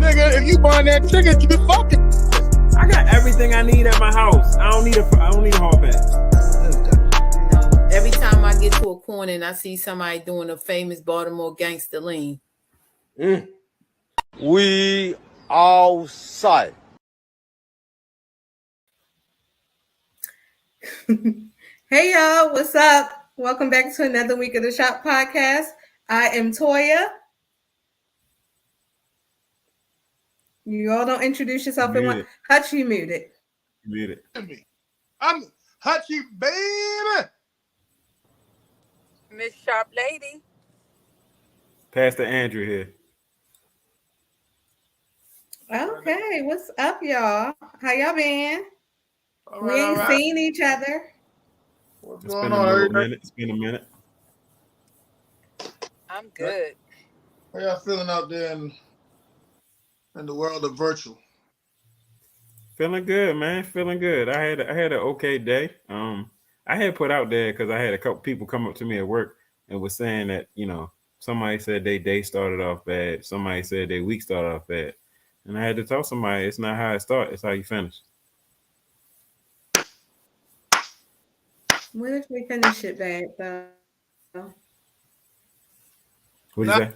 Nigga, if you buying that ticket, you be fucking. I got everything I need at my house. I don't need a hall pass. No. Every time I get to a corner and I see somebody doing a famous Baltimore gangster lean. We outside. Hey y'all, what's up? Welcome back to another week of the Shop Podcast. I am Toya. You all don't introduce yourself in one. Hutch, you muted. Muted. I'm Hutchie, baby. Miss Sharp Lady. Pastor Andrew here. Okay, what's up, y'all? How y'all been? We ain't seen each other. What's It's going been on? a minute. It's been a minute. I'm good. How y'all feeling out there in the world of virtual? Feeling good, man. Feeling good. I had an okay day. I had put out there because I had a couple people come up to me at work and was saying that, somebody said their day started off bad. Somebody said their week started off bad. And I had to tell somebody it's not how it starts, it's how you finish. What if we finish it bad, though? What did you say?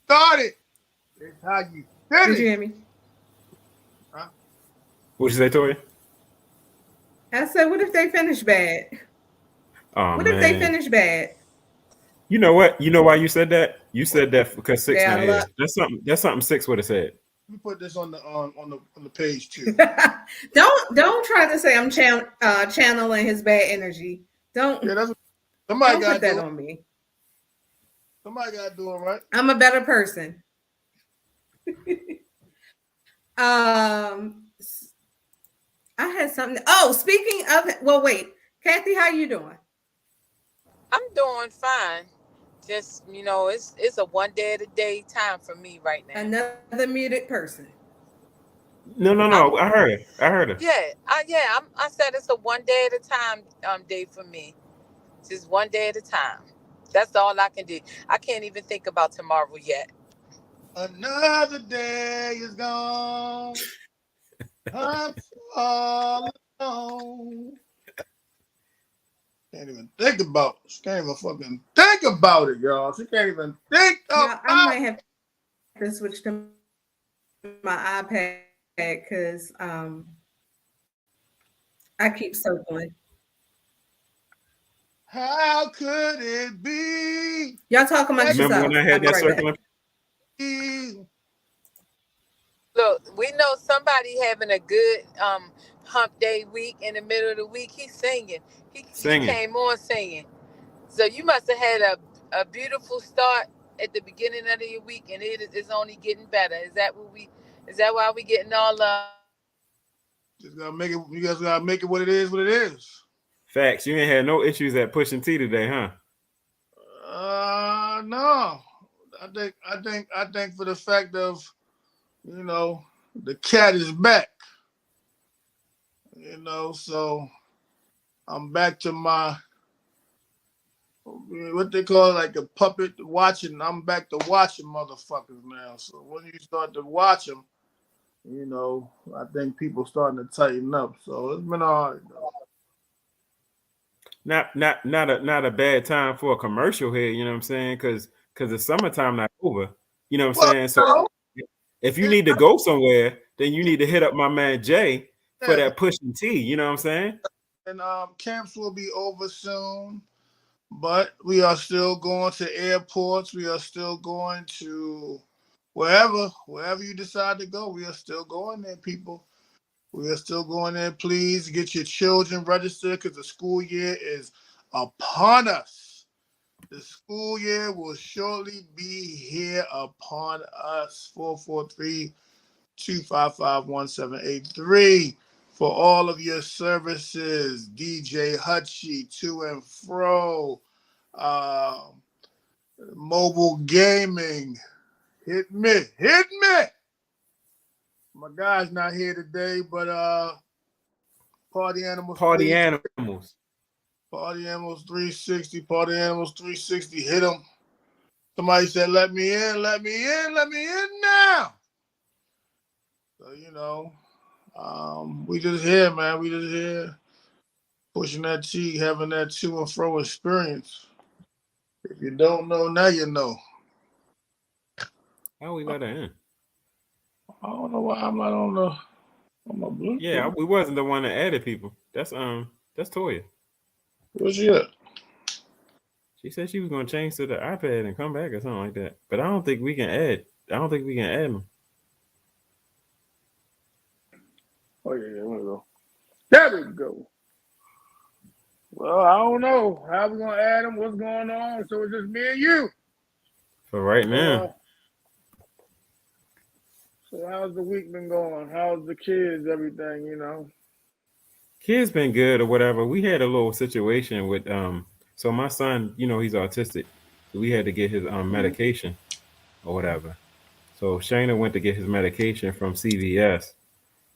Started. It's how you finish. Did you hear me? Huh? What'd you say, Toya? I said, what if they finish bad? Oh, what man. if they finish bad? You know what? You know why you said that? You said that because 6 Yeah, not here. That's something 6 would have said. Let me put this on the page too. Don't try to say I'm channeling his bad energy. Don't. Yeah, that's somebody don't got put that on me. Somebody got to do it right. I'm a better person. I had something. Oh, speaking of, well, wait, Kathy, how you doing? I'm doing fine. Just, it's a one day at a day time for me right now. Another muted person. No. I heard her. Yeah, I said it's a one day at a time day for me. Just one day at a time. That's all I can do. I can't even think about tomorrow yet. Another day is gone. I'm all alone. Can't even think about it. She can't even fucking think about it, y'all. She can't even think about it. I might have to switch to my iPad because I keep circling. How could it be? Y'all talk amongst yourselves. Remember when I had that circling? Look, we know somebody having a good hump day week in the middle of the week. He's singing. He came on singing. So you must have had a beautiful start at the beginning of your week, and it is only getting better. Is that why we getting all Just gotta make it. You guys gotta make it what it is. What it is. Facts. You ain't had no issues at pushing T today, huh? No. I think for the fact of, the cat is back. So I'm back to my what they call like a puppet watching. I'm back to watching motherfuckers now. So when you start to watch them, I think people starting to tighten up. So it's been all right though. Not a bad time for a commercial here, you know what I'm saying? Because the summertime not over. You know what I'm saying? So if you need to go somewhere, then you need to hit up my man Jay for that pushing T, you know what I'm saying? And camps will be over soon, but we are still going to airports. We are still going to wherever you decide to go. We are still going there, people. We are still going there. Please get your children registered because the school year is upon us. The school year will shortly be here upon us. 443-255-1783 for all of your services. DJ Hutchie, to and fro, mobile gaming. Hit me. My guy's not here today, but Party Animals. Party Animals 360. Party Animals 360. Hit them. Somebody said, let me in now. You know, we just here, man. We just here pushing that cheek, having that to and fro experience. If you don't know, now you know. How we let her in? I don't know why I'm not on my Bluetooth. Yeah, we wasn't the one that added people. That's Toya. Where's she at? She said she was gonna change to the iPad and come back or something like that. But I don't think we can add. I don't think we can add them. Oh yeah, there we go. There we go. Well, I don't know how we gonna add them. What's going on? So it's just me and you. For right now. So how's the week been going? How's the kids? Everything, you know. Kids been good or whatever. We had a little situation with so my son, you know, he's autistic. So we had to get his medication or whatever. So Shayna went to get his medication from CVS,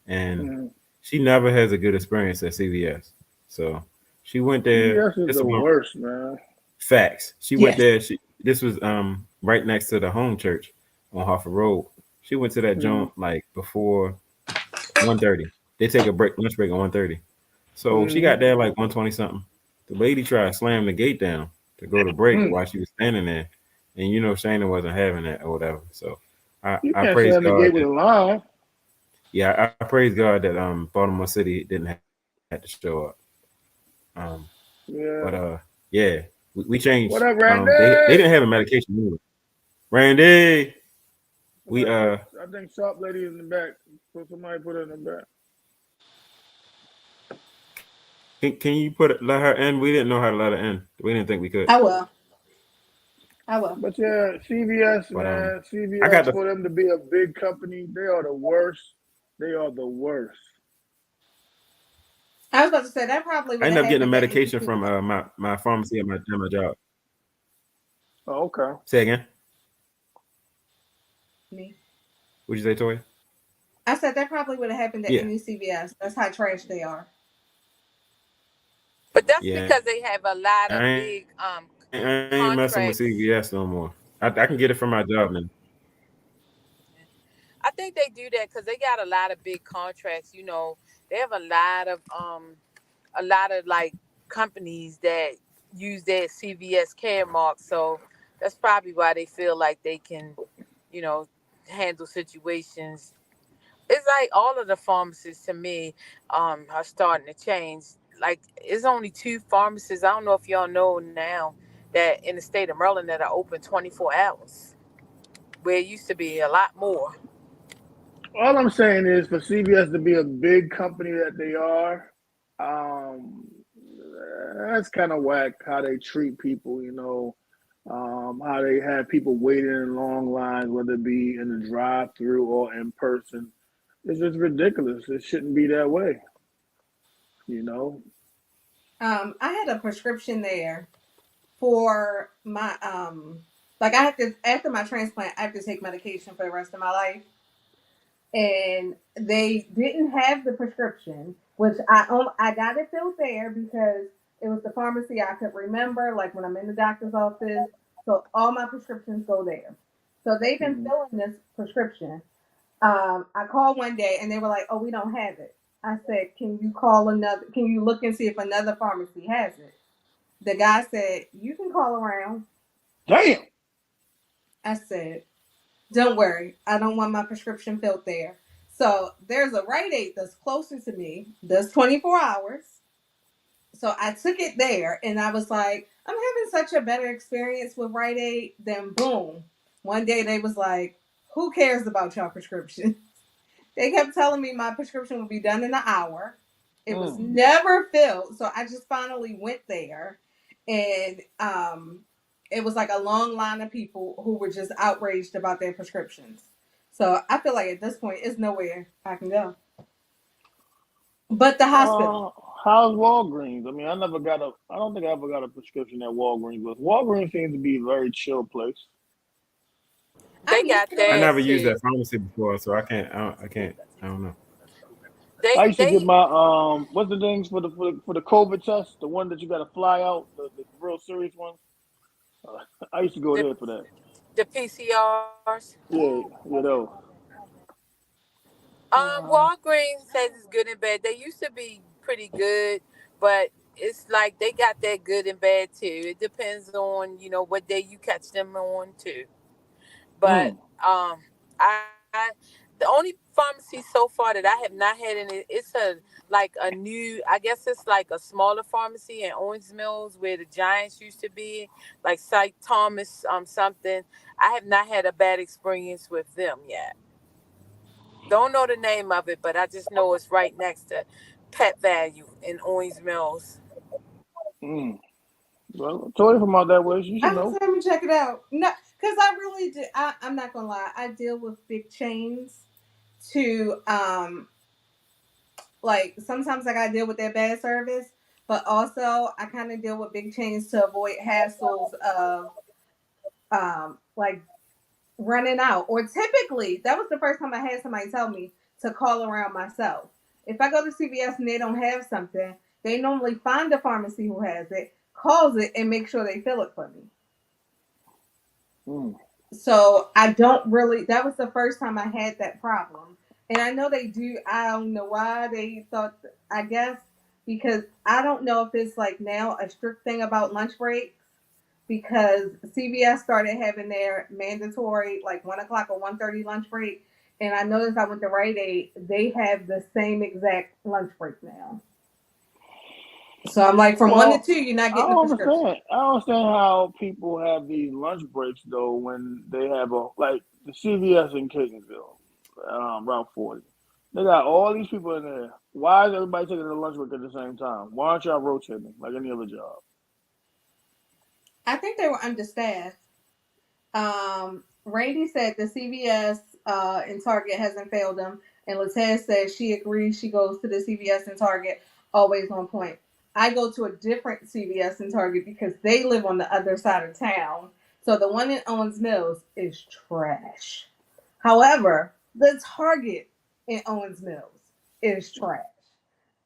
and she never has a good experience at CVS. So she went there. CVS is the worst, man. Facts. She went there. This was right next to the home church on Harford Road. She went to that joint like before 1:30. They take a lunch break at 1:30. So she got there like 1:20 something. The lady tried to slam the gate down to go to break while she was standing there. And you know Shayna wasn't having that or whatever. So I praise God. Yeah, I praise God that Baltimore City didn't have to show up. But yeah, we changed. What up, Randy? They didn't have a medication either. Randy, I think shop lady in the back. So somebody put her in the back. Can you let her in? We didn't know how to let her in. We didn't think we could. I will. But yeah, CVS, man. CVS, for them to be a big company, they are the worst. They are the worst. I was about to say that probably. I ended up getting a medication from my pharmacy at my job. Oh, okay. Say again. Me. What'd you say, Toy? I said that probably would have happened at any CVS. That's how trash they are. But that's because they have a lot of big I ain't messing with CVS no more. I can get it from my job now. I think they do that because they got a lot of big contracts. You know, they have a lot of like companies that use their CVS care mark. So that's probably why they feel like they can, you know, handle situations. It's like all of the pharmacies to me are starting to change. Like it's only 2 pharmacies. I don't know if y'all know now that in the state of Maryland that are open 24 hours, where it used to be a lot more. All I'm saying is for CVS to be a big company that they are, that's kind of whack how they treat people, you know, how they have people waiting in long lines, whether it be in the drive-through or in person. It's just ridiculous. It shouldn't be that way, you know. I had a prescription there for my like I have to, after my transplant, I have to take medication for the rest of my life. And they didn't have the prescription, which I got it filled there because it was the pharmacy I could remember, like when I'm in the doctor's office. So all my prescriptions go there. So they've been filling this prescription. I called one day and they were like, "Oh, we don't have it." I said, "Can you call another? Can you look and see if another pharmacy has it?" The guy said, "You can call around." Damn. I said, "Don't worry, I don't want my prescription filled there." So there's a Rite Aid that's closer to me, does 24 hours. So I took it there and I was like, I'm having such a better experience with Rite Aid. Then boom, one day they was like, who cares about your prescription? They kept telling me my prescription would be done in an hour. It was never filled. So I just finally went there and it was like a long line of people who were just outraged about their prescriptions. So I feel like at this point, it's nowhere I can go. But the hospital. How's Walgreens? I mean, I don't think I ever got a prescription at Walgreens, but Walgreens seems to be a very chill place. They got that. I never used that pharmacy before, so I don't know. I used to get my what's the things for the COVID test, the one that you got to fly out, the real serious one. I used to go there for that. The PCRs. Yeah, those. Walgreens says it's good and bad. They used to be pretty good, but it's like they got that good and bad too. It depends on what day you catch them on too. But Mm. I the only pharmacy so far that I have not had in it, it's a like a new, I guess it's like a smaller pharmacy in Owens Mills where the Giants used to be, like St. Thomas something. I have not had a bad experience with them yet. Don't know the name of it, but I just know it's right next to Pet Value in Owens Mills. Mm. Well, Tori from out that way, you should I'm gonna know. let me check it out. No, because I really do. I'm not gonna lie. I deal with big chains to like sometimes I gotta deal with their bad service, but also I kind of deal with big chains to avoid hassles of like running out. Or typically, that was the first time I had somebody tell me to call around myself. If I go to CVS and they don't have something, they normally find a pharmacy who has it, calls it, and make sure they fill it for me. Mm. So I don't really. That was the first time I had that problem, and I know they do. I don't know why they thought. I guess because I don't know if it's like now a strict thing about lunch breaks because CVS started having their mandatory like 1 o'clock or 1:30 lunch break, and I noticed I went to Rite Aid. They have the same exact lunch break now. So I'm like, from 1 to Well, 2, you're not I getting a don't prescription. understand. I don't understand how people have these lunch breaks though when they have a like the CVS in Catonsville, Route 40. They got all these people in there. Why is everybody taking a lunch break at the same time? Why aren't y'all rotating like any other job? I think they were understaffed. Randy said the CVS and Target hasn't failed them, and Latez says she agrees. She goes to the CVS and Target, always on point. I go to a different CVS and Target because they live on the other side of town. So the one in Owens Mills is trash. However, the Target in Owens Mills is trash.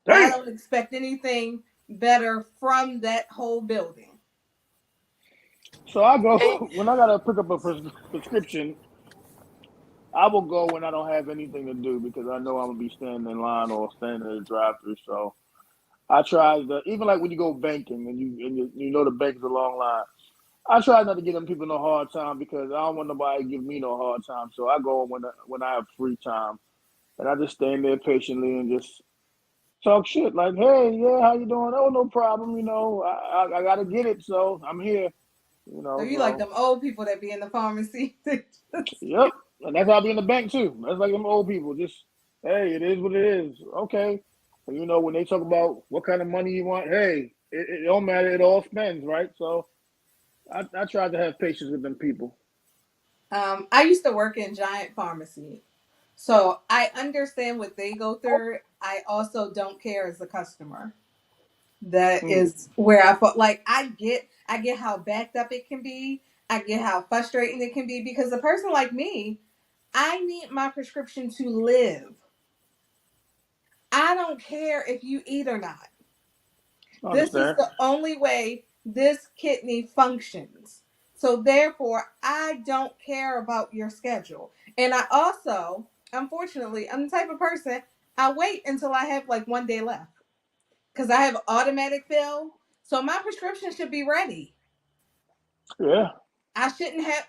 I Damn. don't expect anything better from that whole building. So I go Hey, when I gotta pick up a prescription. I will go when I don't have anything to do because I know I'm gonna be standing in line or standing in the drive-through. So I try to even like when you go banking and you know the bank is a long line. I try not to give them people no hard time because I don't want nobody to give me no hard time. So I go when I have free time and I just stand there patiently and just talk shit like, hey, yeah, how you doing? Oh, no problem. You know, I gotta get it, so I'm here. You So know, you like so them old people that be in the pharmacy. yep, and that's how I be in the bank too. That's like them old people. Just hey, it is what it is. Okay, and you know when they talk about what kind of money you want, hey, it don't matter. It all spends, right? So I try to have patience with them people. I used to work in Giant Pharmacy, so I understand what they go through. I also don't care as a customer. That Mm. is where I felt like I get how backed up it can be. I get how frustrating it can be because a person like me, I need my prescription to live. I don't care if you eat or not. I This is understand. the only way this kidney functions. So therefore, I don't care about your schedule. And I also, unfortunately, I'm the type of person I wait until I have like 1 day left because I have automatic fill. So my prescription should be ready. Yeah. I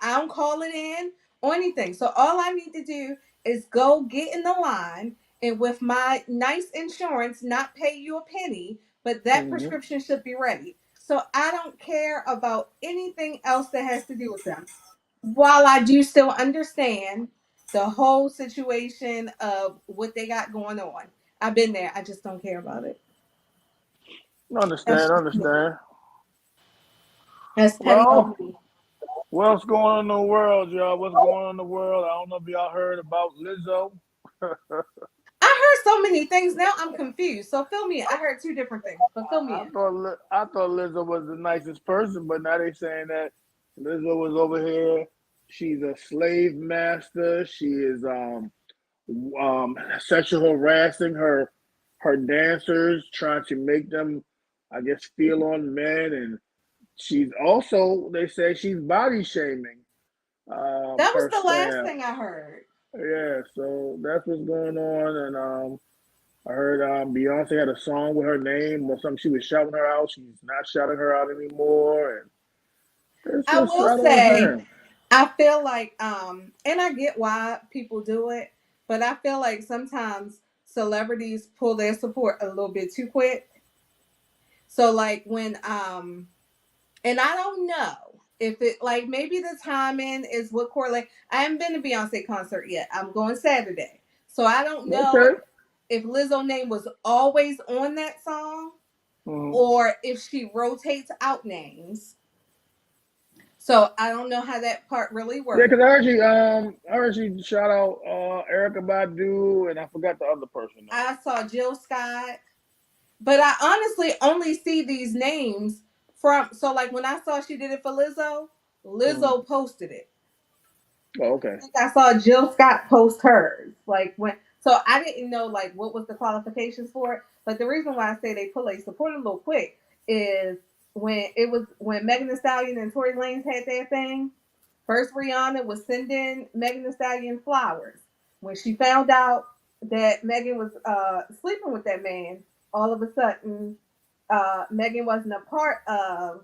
don't call it in or anything. So all I need to do is go get in the line and with my nice insurance, not pay you a penny, but that Hmm. prescription should be ready. So I don't care about anything else that has to do with them. While I do still understand the whole situation of what they got going on. I've been there. I just don't care about it. I That's understand. I just me. understand. That's petty Well, on me. what's going on in the world, y'all? What's going on in the world? I don't know if y'all heard about Lizzo. I heard so many things. Now I'm confused. So fill me in. I heard two different things, but fill me in. I thought Lizzo was the nicest person, but now they saying that Lizzo was over here. She's a slave master. She is sexual harassing her dancers, trying to make them, I guess, feel on men, and she's also they say she's body shaming That was her the last staff. thing I heard. Yeah, so that's what's going on, and I heard Beyonce had a song with her name or something. She was shouting her out. She's not shouting her out anymore, and it's I just will I don't say, understand. I feel like, and I get why people do it, but I feel like sometimes celebrities pull their support a little bit too quick. So like when and I don't know if it like maybe the timing is what correlate. I haven't been to Beyonce concert yet. I'm going Saturday. So I don't know Okay. if Lizzo name was always on that song Mhm. or if she rotates out names. So I don't know how that part really Yeah, works. because I heard you shout out Erica Badu, and I forgot the other person name. I saw Jill Scott, but I honestly only see these names from so like when I saw she did it for Lizzo, Mhm. Lizzo posted it. Oh, okay. Think I saw Jill Scott post hers. Like when so I didn't know like what was the qualifications for it. But the reason why I say they pull a support a little quick is when Megan Thee Stallion and Tory Lanez had their thing. First, Rihanna was sending Megan Thee Stallion flowers. When she found out that Megan was sleeping with that man, all of a sudden, Megan wasn't a part of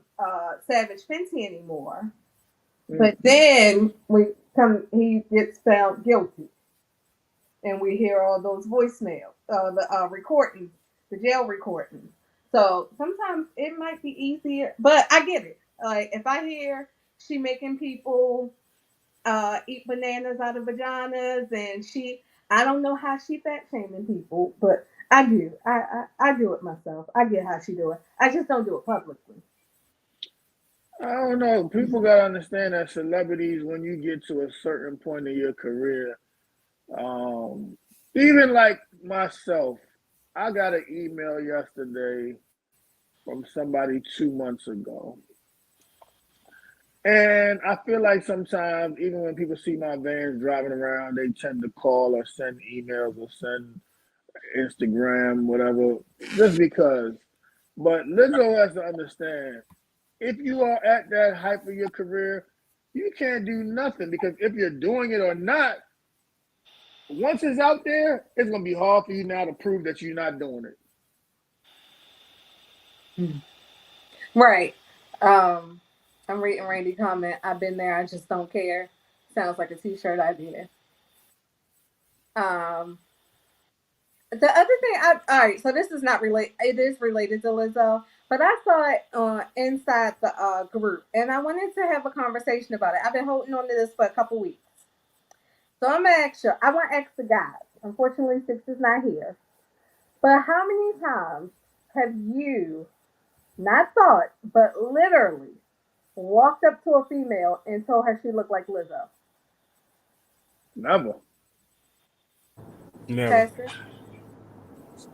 Savage Fenty anymore. Mm. But then he gets found guilty, and we hear all those voicemails, the recordings, the jail recordings. So sometimes it might be easier, but I get it. Like if I hear she making people eat bananas out of vaginas, and I don't know how she fat shaming people, but I do. I do it myself. I get how she do it. I just don't do it publicly. I don't know. People gotta understand that celebrities, when you get to a certain point in your career, um, even like myself, I got an email yesterday from somebody 2 months ago. And I feel like sometimes, even when people see my vans driving around, they tend to call or send emails or send Instagram, whatever, just because. But Lizzo has to understand, if you are at that height of your career, you can't do nothing because if you're doing it or not, once it's out there, it's gonna be hard for you now to prove that you're not doing it. Right. Um, I'm reading Randy comment. I've been there. I just don't care. Sounds like a t-shirt idea. Um, the other thing, all right. So this is not related. It is related to Lizzo, but I saw it inside the group, and I wanted to have a conversation about it. I've been holding on to this for a couple weeks, so I'm gonna ask you. I want to ask the guys. Unfortunately, Six is not here. But how many times have you not thought, but literally walked up to a female and told her she looked like Lizzo? Never. Never, Pastor,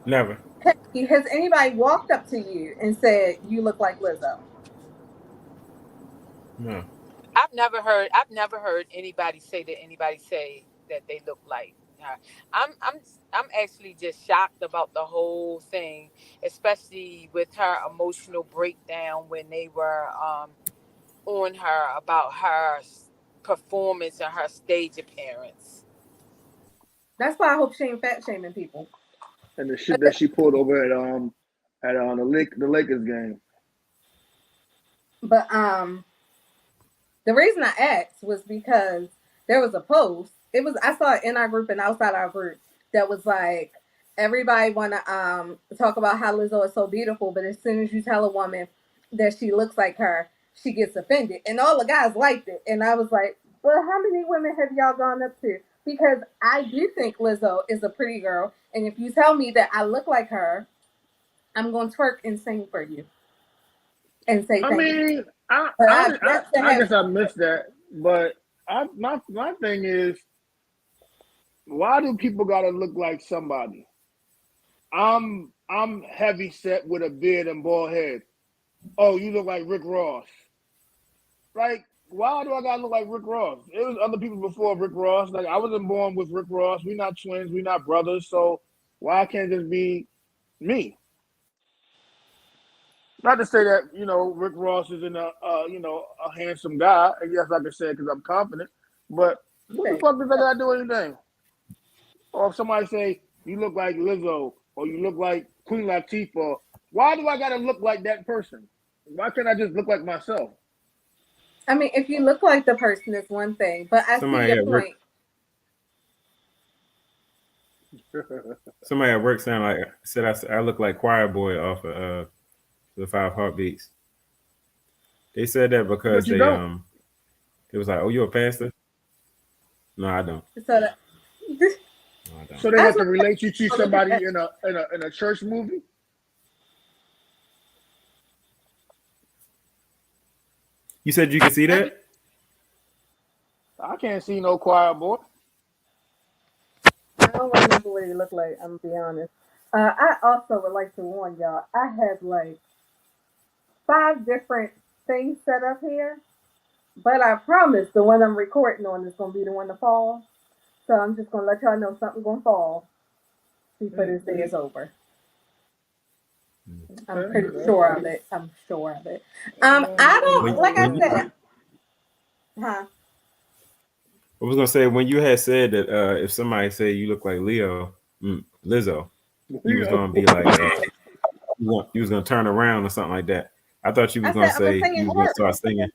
never. has anybody walked up to you and said you look like Lizzo? No. I've never heard anybody say that they look like her. I'm actually just shocked about the whole thing, especially with her emotional breakdown when they were on her about her performance and her stage appearance. That's why I hope she ain't fat shaming people. And the shit that she pulled over at the Lakers game. But the reason I asked was because there was a post. It was I saw it in our group and outside our group that was like everybody want to talk about how Lizzo is so beautiful, but as soon as you tell a woman that she looks like her, she gets offended, and all the guys liked it. And I was like, well, how many women have y'all gone up to? Because I do think Lizzo is a pretty girl, and if you tell me that I look like her, I'm going to twerk and sing for you and say I thank you. mean, But I've yet to I have guess I missed that, but my thing is, why do people gotta look like somebody? I'm heavy set with a beard and bald head. Oh, you look like Rick Ross. Like, why do I gotta look like Rick Ross? It was other people before Rick Ross. Like, I wasn't born with Rick Ross. We're not twins. We're not brothers. So why can't this be me? Not to say that Rick Ross isn't a handsome guy. And yes, I can say it because I'm confident. But what the okay. fuck does that got to do with anything? or if somebody say you look like Lizzo or you look like Queen Latifah, why do I gotta look like that person? Why can't I just look like myself? I mean, if you look like the person, it's one thing, but I see Somebody your at work, point. somebody at work sound like said I look like Choir Boy off of the Five Heartbeats. They said that because But you don't. it was like, oh, you a pastor? No, I don't. So that, No, I don't. So they I have just to want relate you to to look at somebody that. in a church movie. You said you could see I, that? I can't see no choir boy. I don't remember what he looked like. I'm gonna be honest. I also would like to warn y'all. I have like 5 different things set up here, but I promise the one I'm recording on is gonna be the one to fall. So I'm just gonna let y'all know something gonna fall before this day is over. I'm Okay, pretty sure okay. of it. I'm sure of it. I Uh, don't like I When you, said, huh? I was gonna say when you had said that if somebody said you look like Lizzo, you was gonna be like you was gonna turn around or something like that. I thought you was I gonna said I'm gonna say sing it you was gonna horrible. start singing.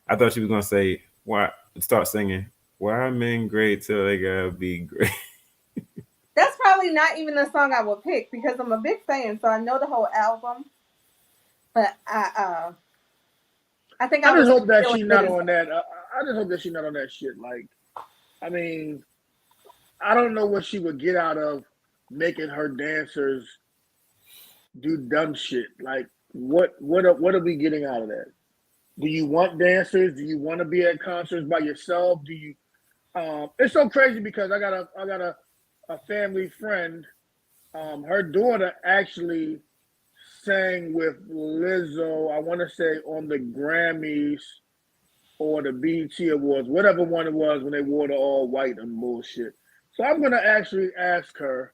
I thought you was gonna say why start singing. Why men great till they gotta be great. That's probably not even the song I would pick because I'm a big fan, so I know the whole album. But I think I I just was hope that feeling she's not Diddy's. on that. I just hope that she's not on that shit. Like, I mean, I don't know what she would get out of making her dancers do dumb shit. Like, what are we getting out of that? Do you want dancers? Do you want to be at concerts by yourself? Do you? It's so crazy because I got a family friend. Her daughter actually sang with Lizzo. I want to say on the Grammys or the BET Awards, whatever one it was when they wore the all white and bullshit. So I'm gonna actually ask her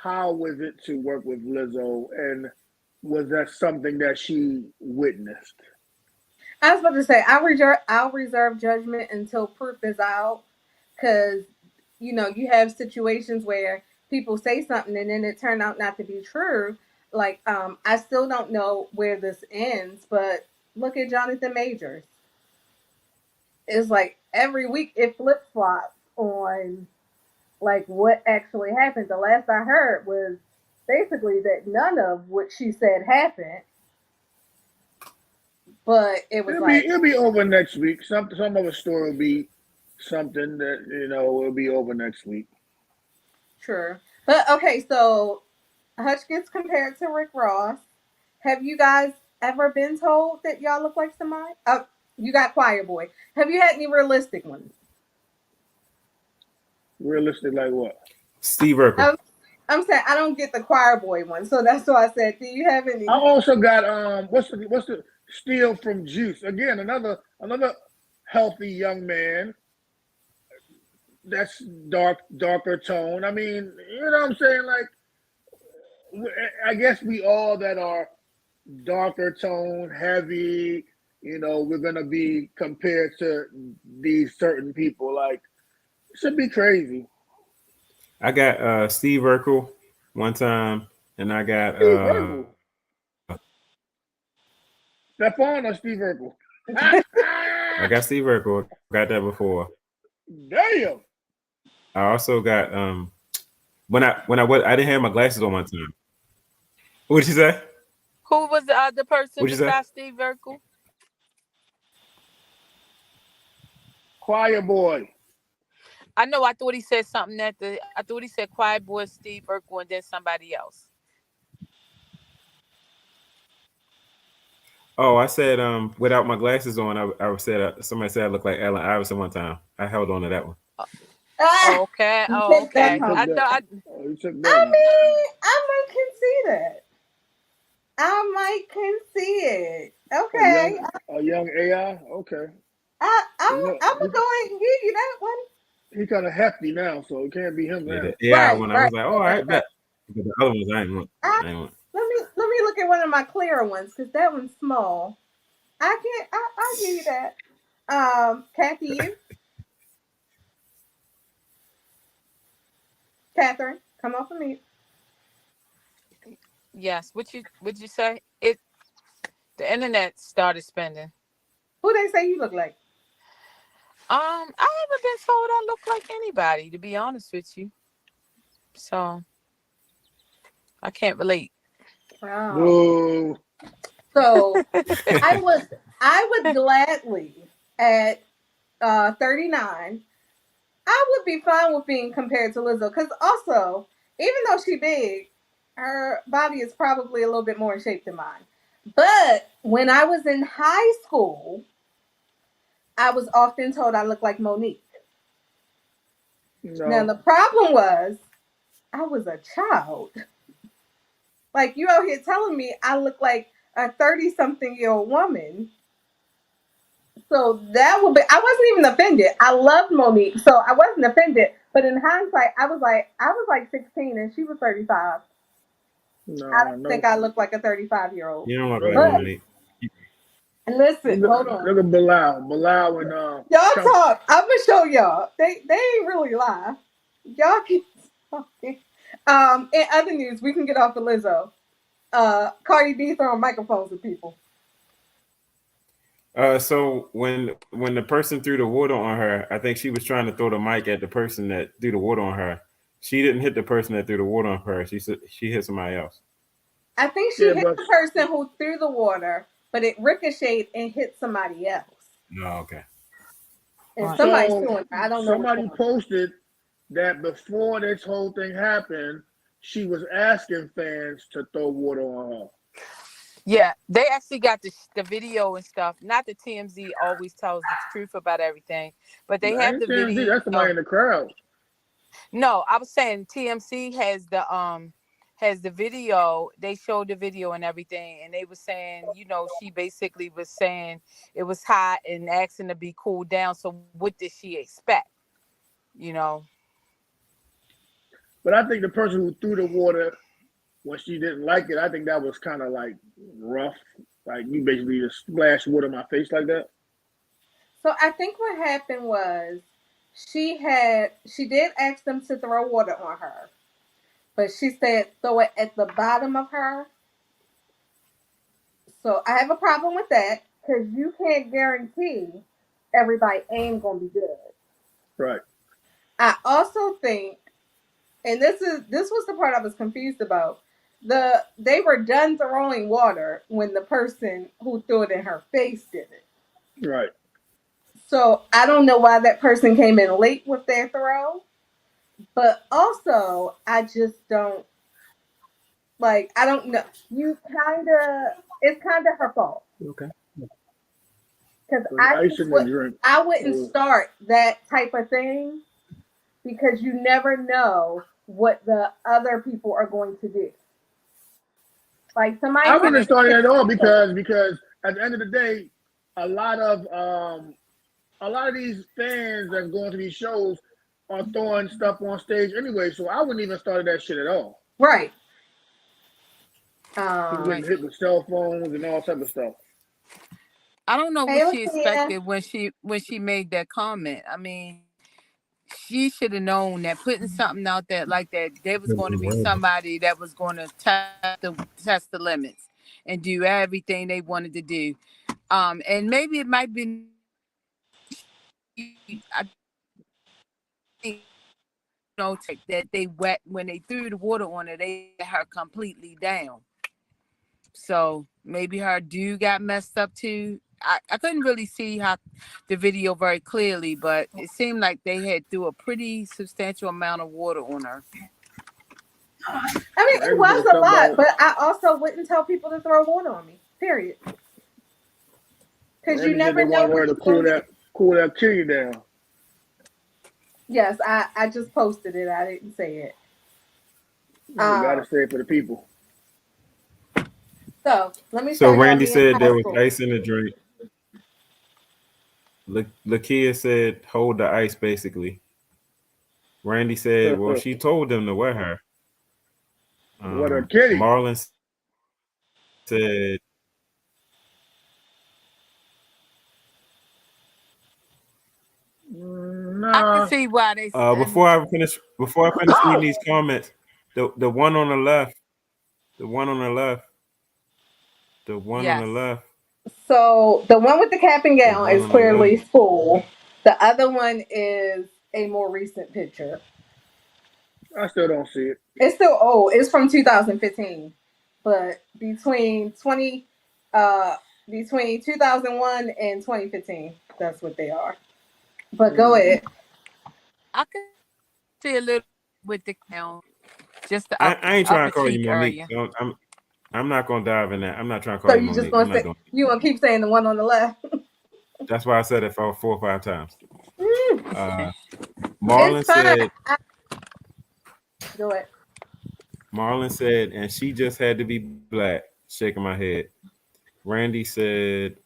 how was it to work with Lizzo, and was that something that she witnessed? I was about to say I'll reserve judgment until proof is out, because you have situations where people say something and then it turned out not to be true. Like I still don't know where this ends, but look at Jonathan Majors. It's like every week it flip flops on like what actually happened. The last I heard was basically that none of what she said happened, but it was like It'll be over next week. Some of the story will be something that will be over next week. true. But okay, so Hutch gets compared to Rick Ross. Have you guys ever been told that y'all look like somebody? You got Choir Boy. Have you had any realistic ones? Realistic, like what? Steve Urkel. I'm saying I don't get the Choir Boy one, so that's why I said, do you have I any? also got what's the Steal from Juice, again, another healthy young man that's darker tone. I mean, you know what I'm saying? Like, I guess we all that are darker tone, heavy, we're gonna be compared to these certain people. Like, it should be crazy. I got Steve Urkel one time, and I got Steve Urkel, Stefan or Steve Urkel? I got Steve Urkel. Got that before. Damn. I also got I didn't have my glasses on one time. What'd you say? Who was the other person What'd you say? besides Steve Urkel? Choir Boy. I know. I thought he said something I thought he said Quiet Boy, Steve Urkel, and then somebody else. Oh, I said without my glasses on, I said somebody said I looked like Allen Iverson one time. I held on to that one. Okay. You Oh, take that okay. You took I home. that. thought. Oh, you took that I one. mean, I might can see that. I might can see it. A young Okay. a young AI. Okay. I'm You know I'm gonna go ahead and give you that one. he kind of hefty now, so it can't be him Yeah, now. the AI Right, one, I right, was like, oh, right, I right, right. bet. But the other ones, I ain't want. I, I ain't want. let me look at one of my clearer ones because that one's small. I can't. I'll give you that. Kathy, you. Catherine, come off of mute. Yes. Would you say it? The internet started spending. Who they say you look like? I haven't been told I look like anybody, to be honest with you. So I can't relate. Wow. Boo. So I would gladly at 39, I would be fine with being compared to Lizzo because also, even though she big, her body is probably a little bit more in shape than mine. But when I was in high school, I was often told I looked like Monique. Now No. the problem was I was a child. Like you out here telling me I look like a 30-something-year-old woman. So that would be, I wasn't even offended. I loved Monique, so I wasn't offended. But in hindsight, I was like 16 and she was 35. I No. don't think I look like a 35-year-old. You don't look No like But way. Monique. listen, hold Look on. at Bilal and Y'all Chunk. talk. I'm gonna show y'all. They ain't really lie. Y'all keep talking. In other news, we can get off of Lizzo. Cardi B throwing microphones at people. So when the person threw the water on her, I think she was trying to throw the mic at the person that threw the water on her. She didn't hit the person that threw the water on her. She hit somebody else. I think she Yeah, hit but the person who threw the water, but it ricocheted and hit somebody else. No, okay. And Right. somebody's so suing her. I don't know which somebody one. posted that before this whole thing happened, she was asking fans to throw water on her. Yeah, they actually got the video and stuff. Not that TMZ always tells the truth about everything, but they I have ain't the saying video. that's somebody in the crowd. No, I was saying TMC has the video. They showed the video and everything, and they were saying, she basically was saying it was hot and asking to be cooled down. So what did she expect? You know, But I think the person who threw the water when she didn't like it, I think that was kind of like rough. Like you basically just splash water in my face like that. So I think what happened was she did ask them to throw water on her, but she said throw it at the bottom of her. So I have a problem with that because you can't guarantee everybody ain't gonna be good. Right. I also think, and this was the part I was confused about. They were done throwing water when the person who threw it in her face did it. Right. So I don't know why that person came in late with their throw, but also I just don't like. I don't know. It's kind of her fault Okay. because So ice in the drink. I wouldn't So start that type of thing because you never know what the other people are going to do. Like I somebody's wouldn't have gonna started hit at all you. because at the end of the day, a lot of these fans that's going to these shows are throwing stuff on stage anyway. So I wouldn't even start that shit at all. Right. People right. getting hit with cell phones and all type of stuff. I don't know Hey, what she Lakia. expected when she made that comment. I mean, she should have known that putting something out there like that, there was going to be somebody that was going to test the limits and do everything they wanted to do. And maybe it might be. I think that they wet when they threw the water on her, they let her completely down. So maybe her dude got messed up too. I couldn't really see the video very clearly, but it seemed like they had threw a pretty substantial amount of water on her. I mean, Well, it ain't was no a stuff lot, about but I also wouldn't tell people to throw water on me. Period. Because you Randy said they never know wanted what her to you're gonna get. cool that kitty down. Yes, I just posted it. I didn't say it. You gotta say it for the people. So let me So tell y'all Randy me in said high there was school. ice in the drink. Lakia said hold the ice basically. Randy said, well, she told them to wear her. What a kitty. Marlon said, I can see why they. Before I finish reading these comments, the one on the left, the one on the left, the one on the left. So the one with the cap and gown is clearly left. school. The other one is a more recent picture. I still don't see it. It's still old. It's from 2015, but between 2001 and 2015, that's what they are. But go ahead. I can see a little with the gown. Just the I ain't trying upper to call you cheek Monique. area. I'm not gonna dive in that. I'm not trying to So call you you just Monique. gonna say you gonna keep saying the one on the left? That's why I said it for 4 or 5 times. It's Marlon fine. said. Go ahead. Marlon said, and she just had to be black. Shaking my head. Randy said,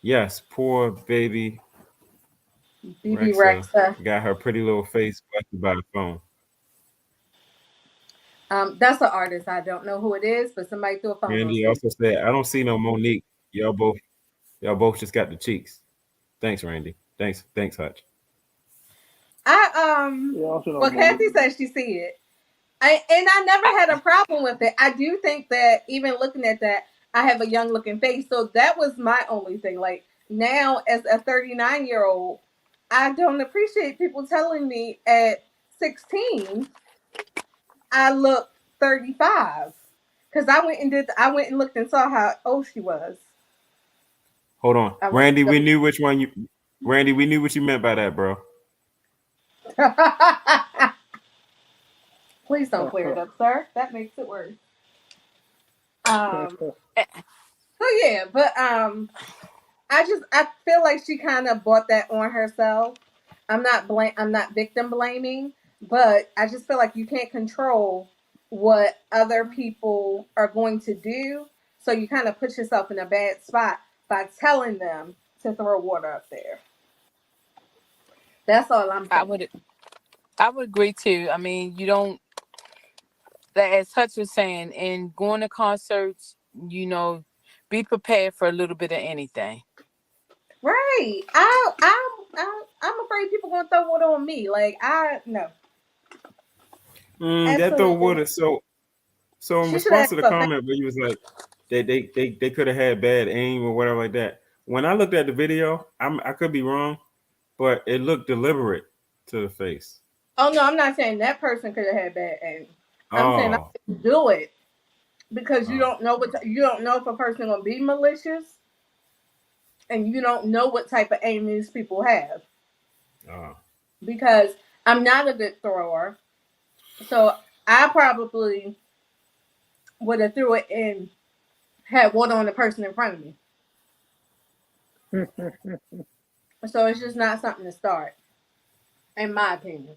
yes, poor baby BB Rexa got her pretty little face busted by the phone. That's an artist. I don't know who it is, but somebody threw a phone. Randy also said, I don't see no Monique. Y'all both just got the cheeks. Thanks, Randy. Thanks, Hutch. Well, Kathy says she see it. I never had a problem with it. I do think that even looking at that, I have a young looking face. So that was my only thing. Like now as a 39-year-old, I don't appreciate people telling me at 16 I look 35. Because I went and looked and saw how old she was. Hold on. Randy, we knew what you meant by that, bro. Please don't clear it up, sir. That makes it worse. So yeah, but I feel like she kind of bought that on herself. I'm not victim blaming, but I just feel like you can't control what other people are going to do. So you kind of put yourself in a bad spot by telling them to throw water up there. That's all I'm saying. I would agree too. I mean, you don't, as Hutch was saying, in going to concerts, be prepared for a little bit of anything. Right. I'm afraid people gonna throw water on me. Like no. That throw water. So in response to the comment where you was like, they could have had bad aim or whatever like that. When I looked at the video, I could be wrong, but it looked deliberate to the face. Oh no, I'm not saying that person could have had bad aim. I'm saying I didn't do it because you don't know you don't know if a person gonna be malicious, and you don't know what type of aim these people have. Because I'm not a good thrower, so I probably would have threw it and had water on the person in front of me. So it's just not something to start, in my opinion.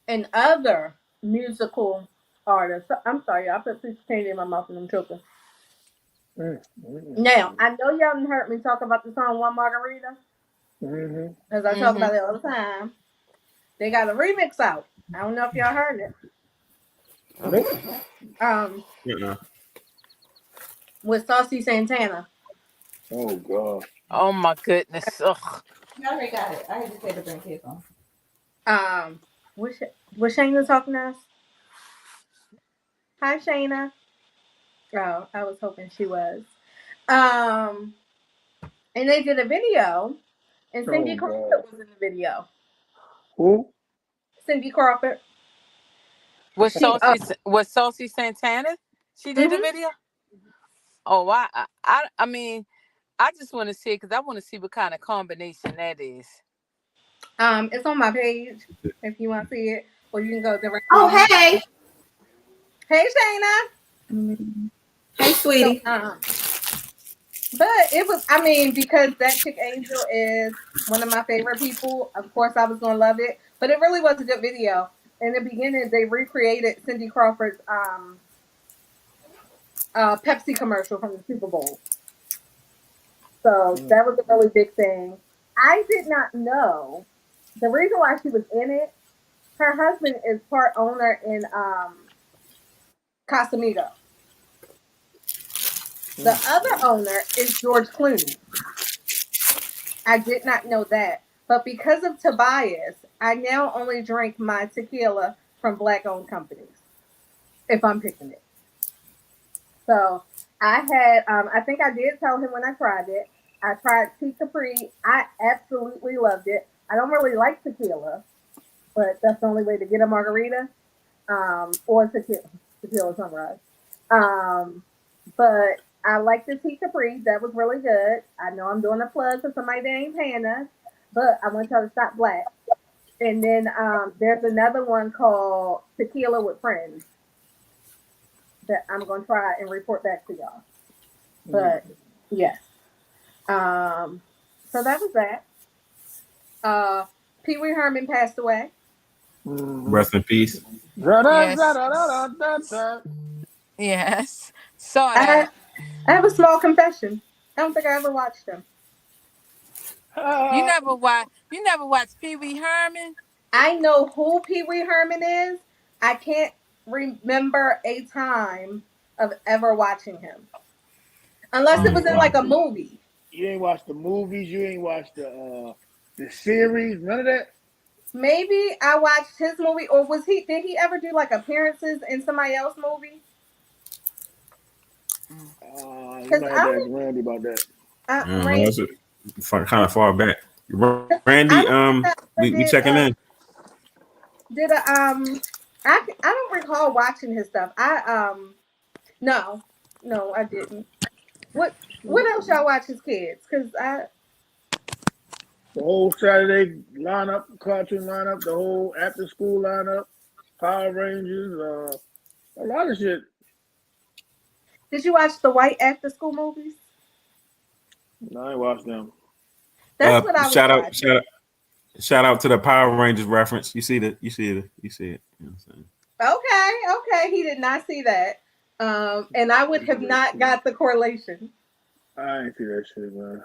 And other musical artists, I'm sorry, I put piece of candy in my mouth and I'm choking. Now, I know y'all done heard me talk about the song One Margarita. Because I talk about it all the time. They got a remix out. I don't know if y'all heard it. With Saucy Santana. Oh, God. Oh, my goodness. Ugh. You already got it. I had to take a drink here. Was Shayna talking to us? Hi, Shayna. Oh, I was hoping she was. And they did a video, and Cindy Crawford was in the video. Who? Cindy Crawford. Was Saucy Santana? She did a video? Oh, I mean, I just want to see it because I want to see what kind of combination that is. It's on my page if you want to see it, or you can go directly. Oh, hey. Hey, Shayna. Hey, sweetie. But it was, I mean, because that chick Angel is one of my favorite people, of course I was going to love it. But it really was a good video. In the beginning, they recreated Cindy Crawford's Pepsi commercial from the Super Bowl. So that was a really big thing. I did not know the reason why she was in it. Her husband is part owner in Casamigo. The other owner is George Clooney. I did not know that. But because of Tobias, I now only drink my tequila from black owned companies if I'm picking it. So I had, I think I did tell him when I tried it. I tried Tea Capri. I absolutely loved it. I don't really like tequila, but that's the only way to get a margarita, or tequila sunrise. Um, but I like the Tea Capri. That was really good. I know I'm doing a plug for somebody that ain't paying us, but I want y'all to stop black. And then there's another one called Tequila with Friends that I'm gonna try and report back to y'all. But yes, so that was that. Uh, Pee Wee Herman passed away. Rest in peace. Yes. Yes. Saw I that. I have a small confession. I don't think I ever watched him. You never watched Pee Wee Herman? I know who Pee Wee Herman is. I can't remember a time of ever watching him, unless it Oh. was in like a movie. You ain't watched the movies. You ain't watched the series. None of that. Maybe I watched his movie, or was he? Did he ever do like appearances in somebody else's movie? You Because might have to I ask Randy about that. I don't know. Rain, That's kind of far back. I Randy, don't think I ever we checking in. did a I don't recall watching his stuff. No, no, I didn't. What else y'all watch as kids? Because I The whole Saturday lineup, cartoon lineup, the whole after school lineup, Power Rangers, a lot of shit. Did you watch the white after school movies? No, I ain't watched them. That's what I was watching. Shout out to the Power Rangers reference. You see it. You know what I'm saying? Okay, he did not see that. And I would have not got the correlation. I ain't see that shit, man.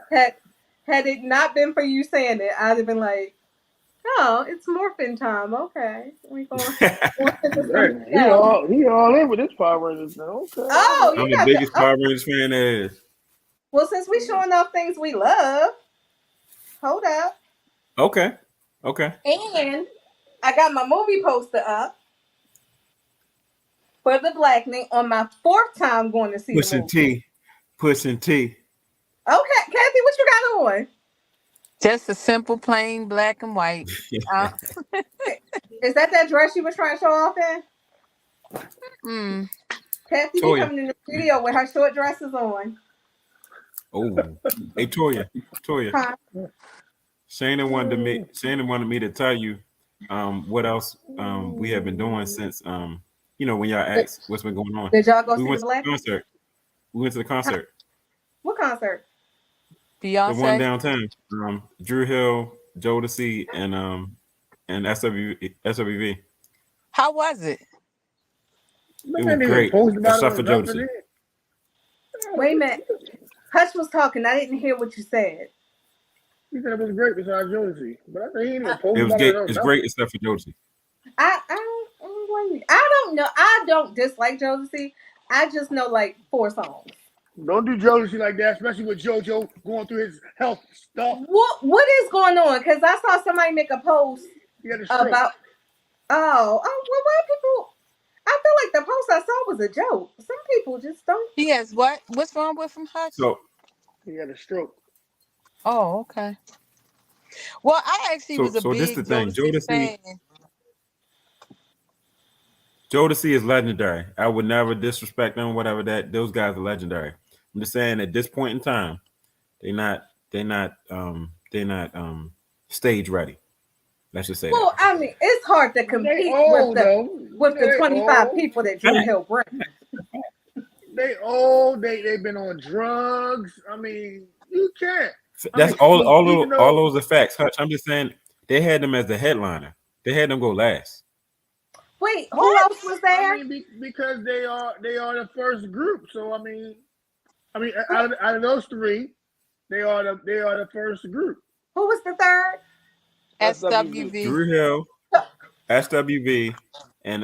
Had it not been for you saying it, I'd have been like, "Oh, it's morphin time." Okay, we going morph into something Hey, else. he all in with this Power Rangers now. Okay, Oh, you I'm the got the. biggest Oh, Power Rangers fan there is. well, since we showing off things we love, hold up. Okay. And I got my movie poster up for the Blackening on my fourth time going to see the Pushing movie. T. Pushing T. Okay, Kathy, what you got on? Just a simple, plain black and white. Uh, Is that dress you was trying to show off in? mm. Kathy be Toya. coming in the studio with her short dresses on. Oh. Hey Toya. Huh? Shana wanted me to tell you what else we have been doing since when y'all Did, asked what's been going on. did y'all go We see the went to the Blackening? concert. We went to the Huh? concert. What concert? The one Beyonce. downtown. Drew Hill, Jodeci, and SWV. How was it? man, It was didn't even great, post about it except or for nothing. Jodeci. Wait a minute. Hutch was talking. I didn't hear what you said. He said it was great besides Josie, but I think he didn't even I, post about it or It's nothing. great except for Jodeci. I don't blame you. I don't know. I don't dislike Josie. I just know like 4 songs. Don't do Josie like that, especially with JoJo going through his health stuff. What is going on? Because I saw somebody make a post He had a stroke. about. Well, why people? I feel like the post I saw was a joke. Some people just don't. He has what? What's wrong with him, Hutch? So He had a stroke. Oh, okay. Well, I actually was a so this the big thing. Jodeci fan. Jodeci is legendary. I would never disrespect them, whatever that. Those guys are legendary. I'm just saying at this point in time, they're not stage ready. Let's just say that. Well, I mean, it's hard to They compete old though. with the They 25 old. people that Drew Hill brings. They old. They've been on drugs. I mean, you can't. That's Even all though those are facts. Hutch, I'm just saying they had them as the headliner. They had them go last. Wait, who What? else was there? I mean, because they are the first group. So I mean, out of those three, they are the first group. Who was the third? SWV. SWV. Drew Hill, SWV, and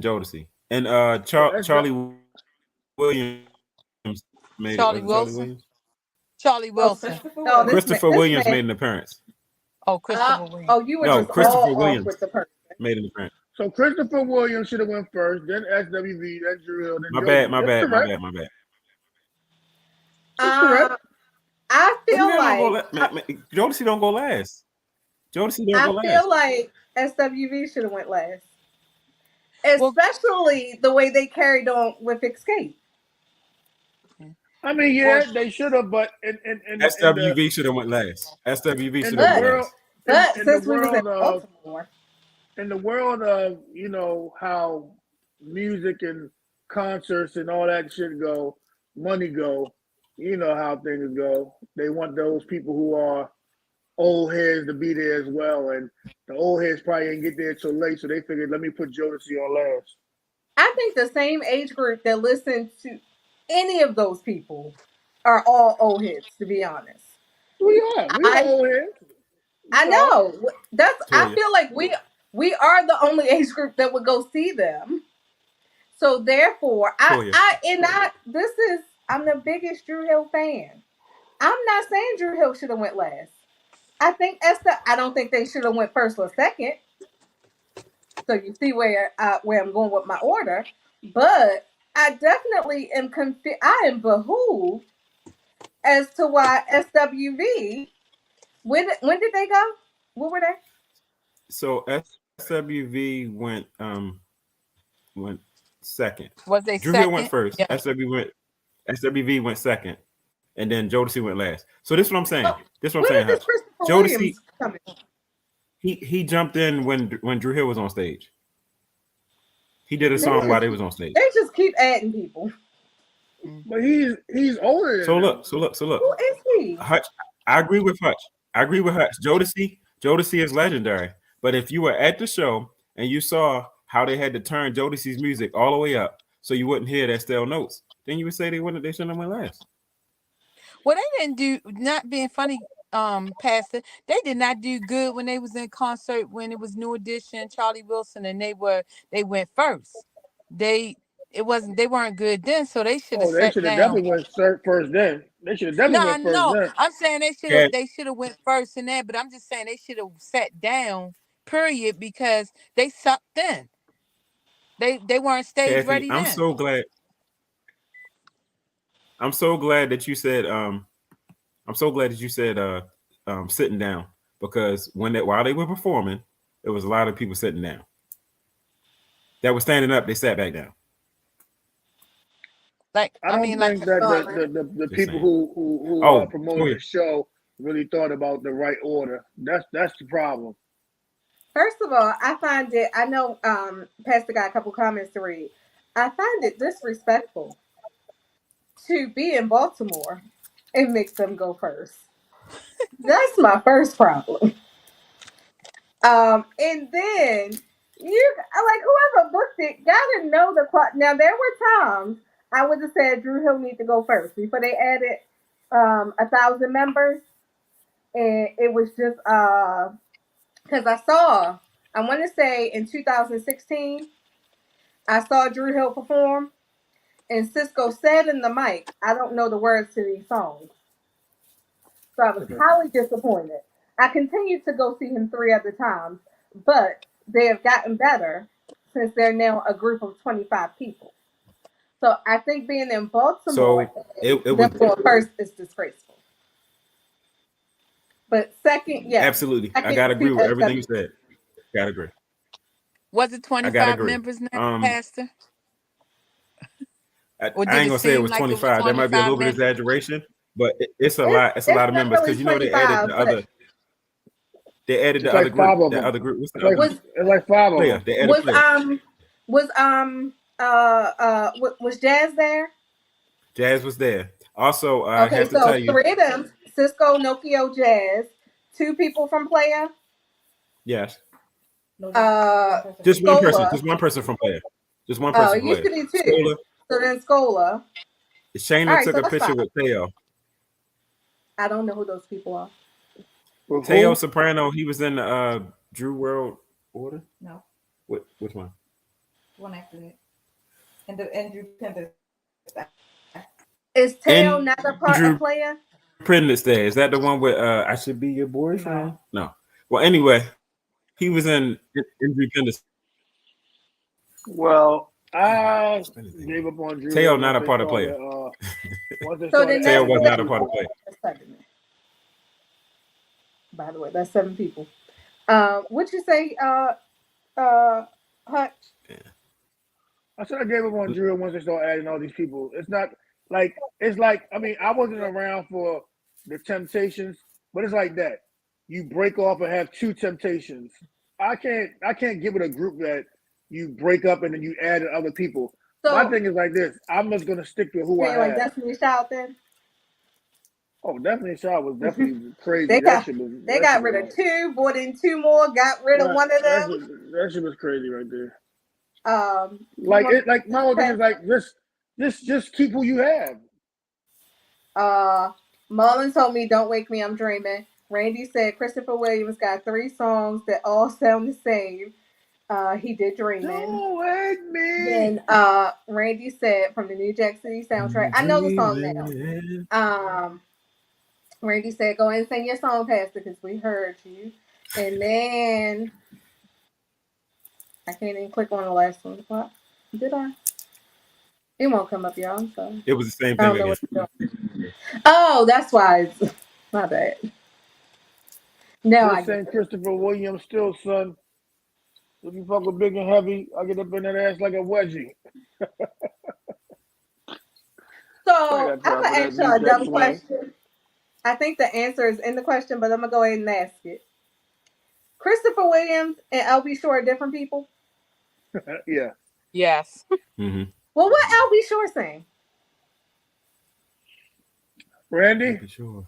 Jodeci, and So Charlie Williams made it. Was Charlie it Charlie Wilson. Williams? Charlie Wilson. No, Christopher this Williams man. made an appearance. Oh, Christopher Williams. Oh, you were No, just Christopher all Williams off with the person. made an appearance. So Christopher Williams should have went first, then SWV, then Drew Hill, then My Jody. bad. That's correct. I feel Jodeci don't go last. Jodeci don't go last. I feel like SWV should have went last. Especially the way they carried on with Escape. I mean, yeah, they should have, but in SWV should have went last. SWV should have went last. But since we was in Baltimore. In the world of, you know, how music and concerts and all that shit go, money go, you know how things go. They want those people who are old heads to be there as well. And the old heads probably ain't get there till late, so they figured, let me put Jodeci on last. I think the same age group that listen to any of those people are all old heads, to be honest. We are old heads. I know. I feel like we are the only age group that would go see them. So therefore, I'm the biggest Drew Hill fan. I'm not saying Drew Hill should have went last. I don't think they should have went first or second. So you see where I'm going with my order, but I definitely am I am behooved as to why SWV. When did they go? What were they? So SWV went second. Was they Drew second? Hill went first. Yeah. SWV went second, and then Jodeci went last. So this is what I'm saying. Jodeci, he jumped in when Drew Hill was on stage. He did a song while they was on stage. They just keep adding people. But he's older. So look. Who is he? Hutch, I agree with Hutch. Jodeci is legendary. But if you were at the show and you saw how they had to turn Jodeci's music all the way up so you wouldn't hear that stale notes, then you would say they shouldn't have went last. Well, they didn't do, not being funny, Pastor, they did not do good when they was in concert when it was New Edition, Charlie Wilson, and they went first. They weren't good then, so they should have sat down. They should have definitely went first then. They should have definitely went first then. I'm saying they should have went first in that, but I'm just saying they should have sat down, period, because they sucked then. They weren't stage ready then. I'm so glad that you said sitting down, because while they were performing, there was a lot of people sitting down. That was standing up, they sat back down. Like I don't think that the people who are promoting the show really thought about the right order. That's the problem. First of all, I find it. I know Pastor got a couple comments to read. I find it disrespectful to be in Baltimore and make them go first. That's my first problem. And then whoever booked it gotta know the quality. Now there were times I would have said Drew Hill need to go first before they added 1,000 members, and it was just because I want to say in 2016 I saw Drew Hill perform, and Cisco said in the mic, "I don't know the words to these songs," so I was highly disappointed. I continued to go see him 3 other times, but they have gotten better since they're now a group of 25 people. So I think being in Baltimore, going first is disgraceful. But second, yeah, absolutely, I gotta agree with everything you said. Gotta agree. Was it 25 members now, Pastor? I ain't gonna say it was 25. That might be a little bit of exaggeration, but it's a lot. It's a lot of members, because you know they added the other. They added the other group. The other group. What's the other? It's like 5 of them. They added was Jazz there? Jazz was there. Also, I have to tell you, 3 of them: Cisco, Nokio, Jazz. 2 people from Player. Yes. Just one person. Just one person from Player. Just one person. It used to be 2. Scola. So then Scola. Shayna took a picture with Teo. I don't know who those people are. Teo Soprano. He was in the Drew World Order. No. Which one? One after that. And Drew Pender. Is Teo not a part of Player? Independence Day. Is that the one with I Should Be Your Boyfriend? No. Well, anyway, he was in Independence. Well, I gave up on Drew Hill Teo not a part of player. Once they So started then Teo that's was not a part of player. By the way, that's 7 people. What you say, Hutch? Yeah. I said I gave up on Drew Hill once they started adding all these people. It's not like I mean, I wasn't around for the Temptations, but it's like that. You break off and have 2 Temptations. I can't get with a group that you break up and then you add other people. So, my thing is like this. I'm just gonna stick to who I like have. Destiny Child then? Oh, Destiny Child was definitely crazy. They got that rid of 2, brought in 2 more, got rid of one of them. That shit was crazy right there. My whole thing is like just keep who you have. Marlon told me, "Don't wake me, I'm dreaming." Randy said Christopher Williams got 3 songs that all sound the same. He did Dreaming. Don't wake me. Then Randy said from the New Jack City soundtrack. I know the song now. Randy said, "Go ahead and sing your song, Pastor, because we heard you." And then I can't even click on the last one. What did I? It won't come up, y'all. I'm sorry. It was the same thing again. Oh, that's why. It's my bad. No, I saying Christopher Williams still, son. If you fuck with big and heavy, I get up in that ass like a wedgie. So I'm gonna ask y'all a dumb question. I think the answer is in the question, but I'm gonna go ahead and ask it. Christopher Williams and LB Shore are different people? Yeah. Yes. Mm-hmm. Well, what LB Shore saying? Randy? Sure.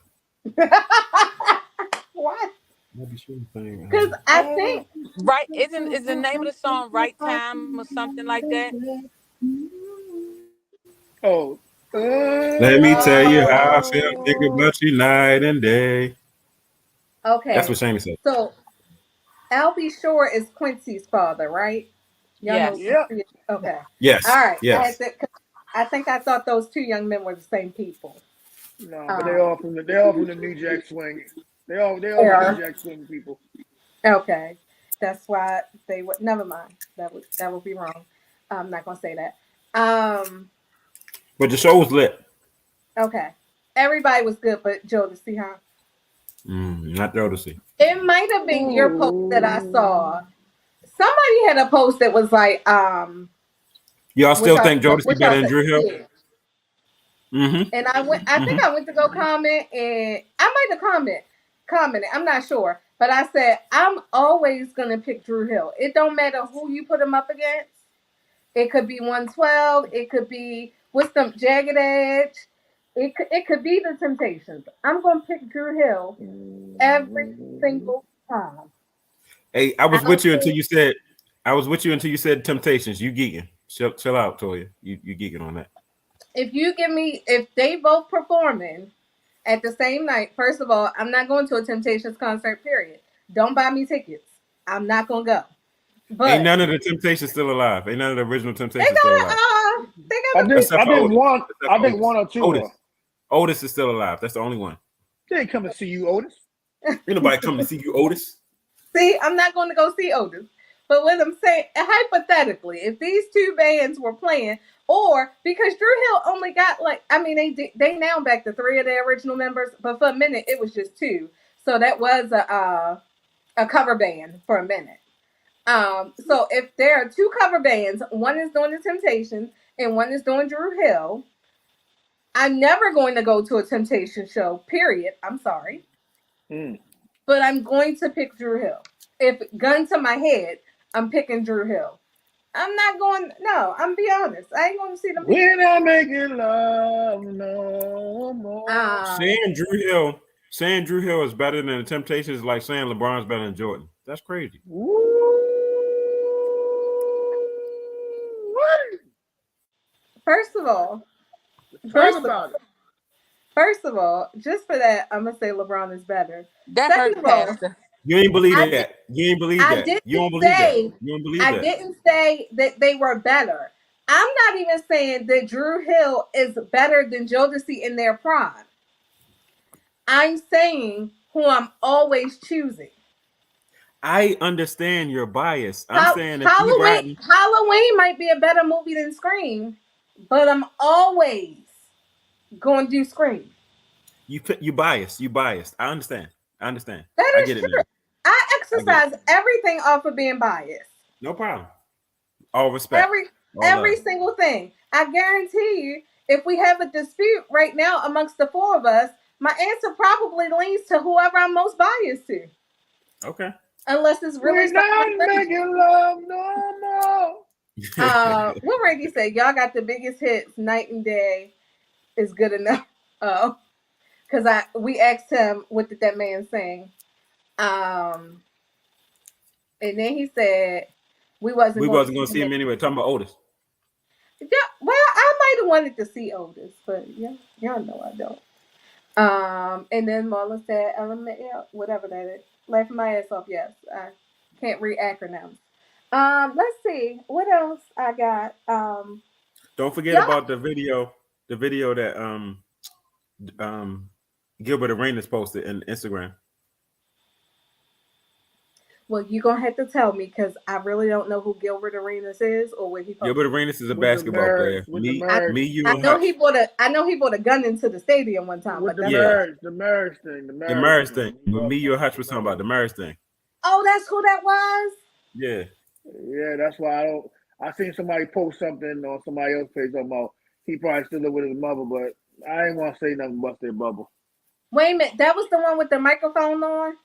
What? Sure. Because I think right is the name of the song "Right Time" or something like that? Oh. Let me tell you how I feel. Think about you night and day. Okay. That's what Shamie said. So LB Shore is Quincy's father, right? Yes. Yep. Okay. Yes. All right. Yes. I thought those 2 young men were the same people. No, but they all from the New Jack Swing. They all New Jack Swing people. Okay, that's why they would. Never mind. That would be wrong. I'm not gonna say that. But the show was lit. Okay, everybody was good, but Jodeci, huh? Not Jodeci. It might have been your post that I saw. Somebody had a post that was like, y'all still think Jodeci better than Drew Hill? Yeah. Mm-hmm. And I think I went to go comment, and I might have commented. I'm not sure, but I said I'm always gonna pick Drew Hill. It don't matter who you put him up against. It could be 112. It could be what's them Jagged Edge. It could be the Temptations. I'm gonna pick Drew Hill every single time. Hey, I was with you until you said Temptations. You geeking? Chill out, Toya. You geeking on that? If they both performing at the same night, first of all, I'm not going to a Temptations concert, period. Don't buy me tickets. I'm not going to go. But ain't none of the Temptations still alive. Ain't none of the original Temptations still alive. I think one or two. Otis is still alive. That's the only one. They ain't come to see you, Otis. Ain't nobody come to see you, Otis. See, I'm not going to go see Otis. But what I'm saying, hypothetically, if these 2 bands were playing, or because Drew Hill only got they now back to 3 of their original members, but for a minute it was just 2. So that was a cover band for a minute. So if there are 2 cover bands, one is doing the Temptations and one is doing Drew Hill, I'm never going to go to a Temptation show, period. I'm sorry. But I'm going to pick Drew Hill. If gun to my head, I'm picking Drew Hill. I'm not going. No, I'm be honest. I ain't going to see them. We're not making love no more. Saying Drew Hill is better than the Temptations is like saying LeBron's better than Jordan. That's crazy. First of all, just for that, I'm gonna say LeBron is better. Second of all, you ain't believe that. You ain't believe that. You don't believe that. You don't believe that. I didn't say that they were better. I'm not even saying that Drew Hill is better than Jodeci in their prime. I'm saying who I'm always choosing. I understand your bias. I'm saying if you Halloween riding, Halloween might be a better movie than Scream, but I'm always going to do Scream. you biased. You biased. I understand. I understand. That I is get it true. now. I I get it. exercise everything off of being biased. No problem. All respect. Every All every love. single thing. I guarantee you, if we have a dispute right now amongst the four of us, my answer probably leans to whoever I'm most biased to. Okay. Unless it's really We're something not outrageous. making love no more. What Randy said, y'all got the biggest hits, Night and Day is good enough. Oh. Because we asked him what did that man sing. And then he said we wasn't We going to wasn't see gonna him see him anyway. Talking about Otis. Yeah, well, I might have wanted to see Otis, but yeah, y'all know I don't. And then Marlon said LMAO, whatever that is. Laughing my ass off, yes. I can't read acronyms. Let's see. What else I got? Don't forget Y'all about the video. The video that um Gilbert Arenas posted in Instagram. well, you're gonna have to tell me because I really don't know who Gilbert Arenas is or what he Gilbert posted. Arenas is a With the basketball merge, player. with the I merge, You, I and know Hutch. he brought a gun into the stadium one time, with but that's Yeah, the marriage thing, the the marriage marriage thing. thing. We When all me, you, and talking Hutch about was the talking about the marriage. marriage thing. oh, that's who that was. Yeah. Yeah, that's why I don't. I seen somebody post something on somebody else's page talking about he probably still live with his mother, but I ain't want to say nothing bust their bubble. Wait a minute, that was the one with the microphone on.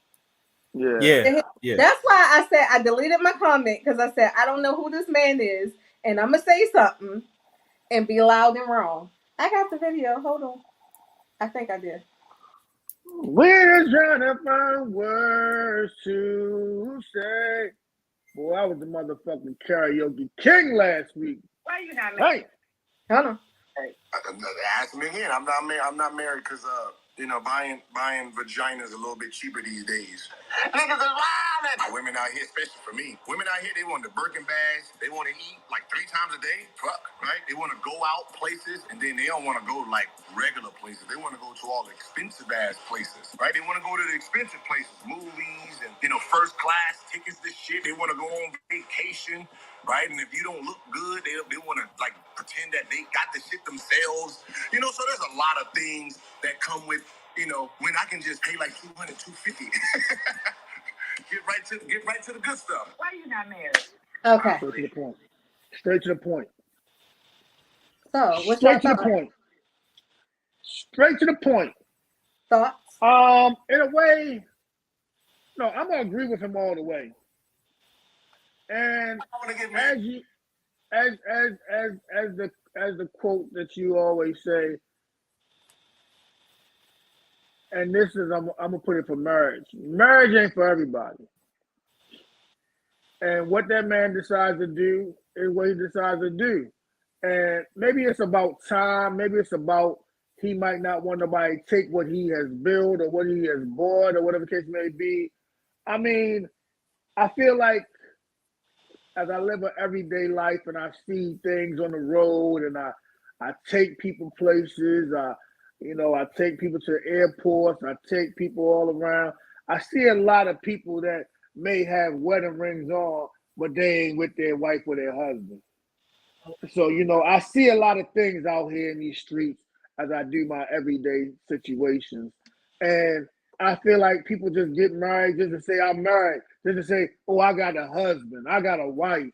Yeah. Yeah. Yeah. That's why I said I deleted my comment because I said I don't know who this man is, and I'm gonna say something and be loud and wrong. I got the video. Hold on. I think I did. We're trying to find words to say. Boy, I was the motherfucking karaoke king last week. Why you not married? Hold on. Hey, ask me again. I'm not married. I'm not married because buying vagina is a little bit cheaper these days. Niggas is wild. Women out here, especially for me, women out here, they want the Birkin bags. They want to eat like 3 times a day. Fuck, right? They want to go out places, and then they don't want to go to like regular places. They want to go to all the expensive ass places, right? They want to go to the expensive places, movies, and first class tickets. This shit. They want to go on vacation. Right, and if you don't look good, they want to like pretend that they got the shit themselves. So there's a lot of things that come with when I can just pay like 200, 250. Get right to the good stuff. Why are you not married? Okay. Straight to the point. Straight to the point. So, what's your Straight to the point. Straight to the point. thoughts? In a way, no, I'm gonna agree with him all the way. And as the quote that you always say, and this is I'm gonna put it for marriage. Marriage ain't for everybody. And what that man decides to do is what he decides to do. And maybe it's about time. Maybe it's about he might not want nobody to take what he has built or what he has bought or whatever the case may be. I mean, I feel like as I live an everyday life and I see things on the road and I take people places, I take people to airports, I take people all around. I see a lot of people that may have wedding rings on, but they ain't with their wife or their husband. So, I see a lot of things out here in these streets as I do my everyday situations. And I feel like people just get married just to say I'm married, just to say, oh, I got a husband, I got a wife,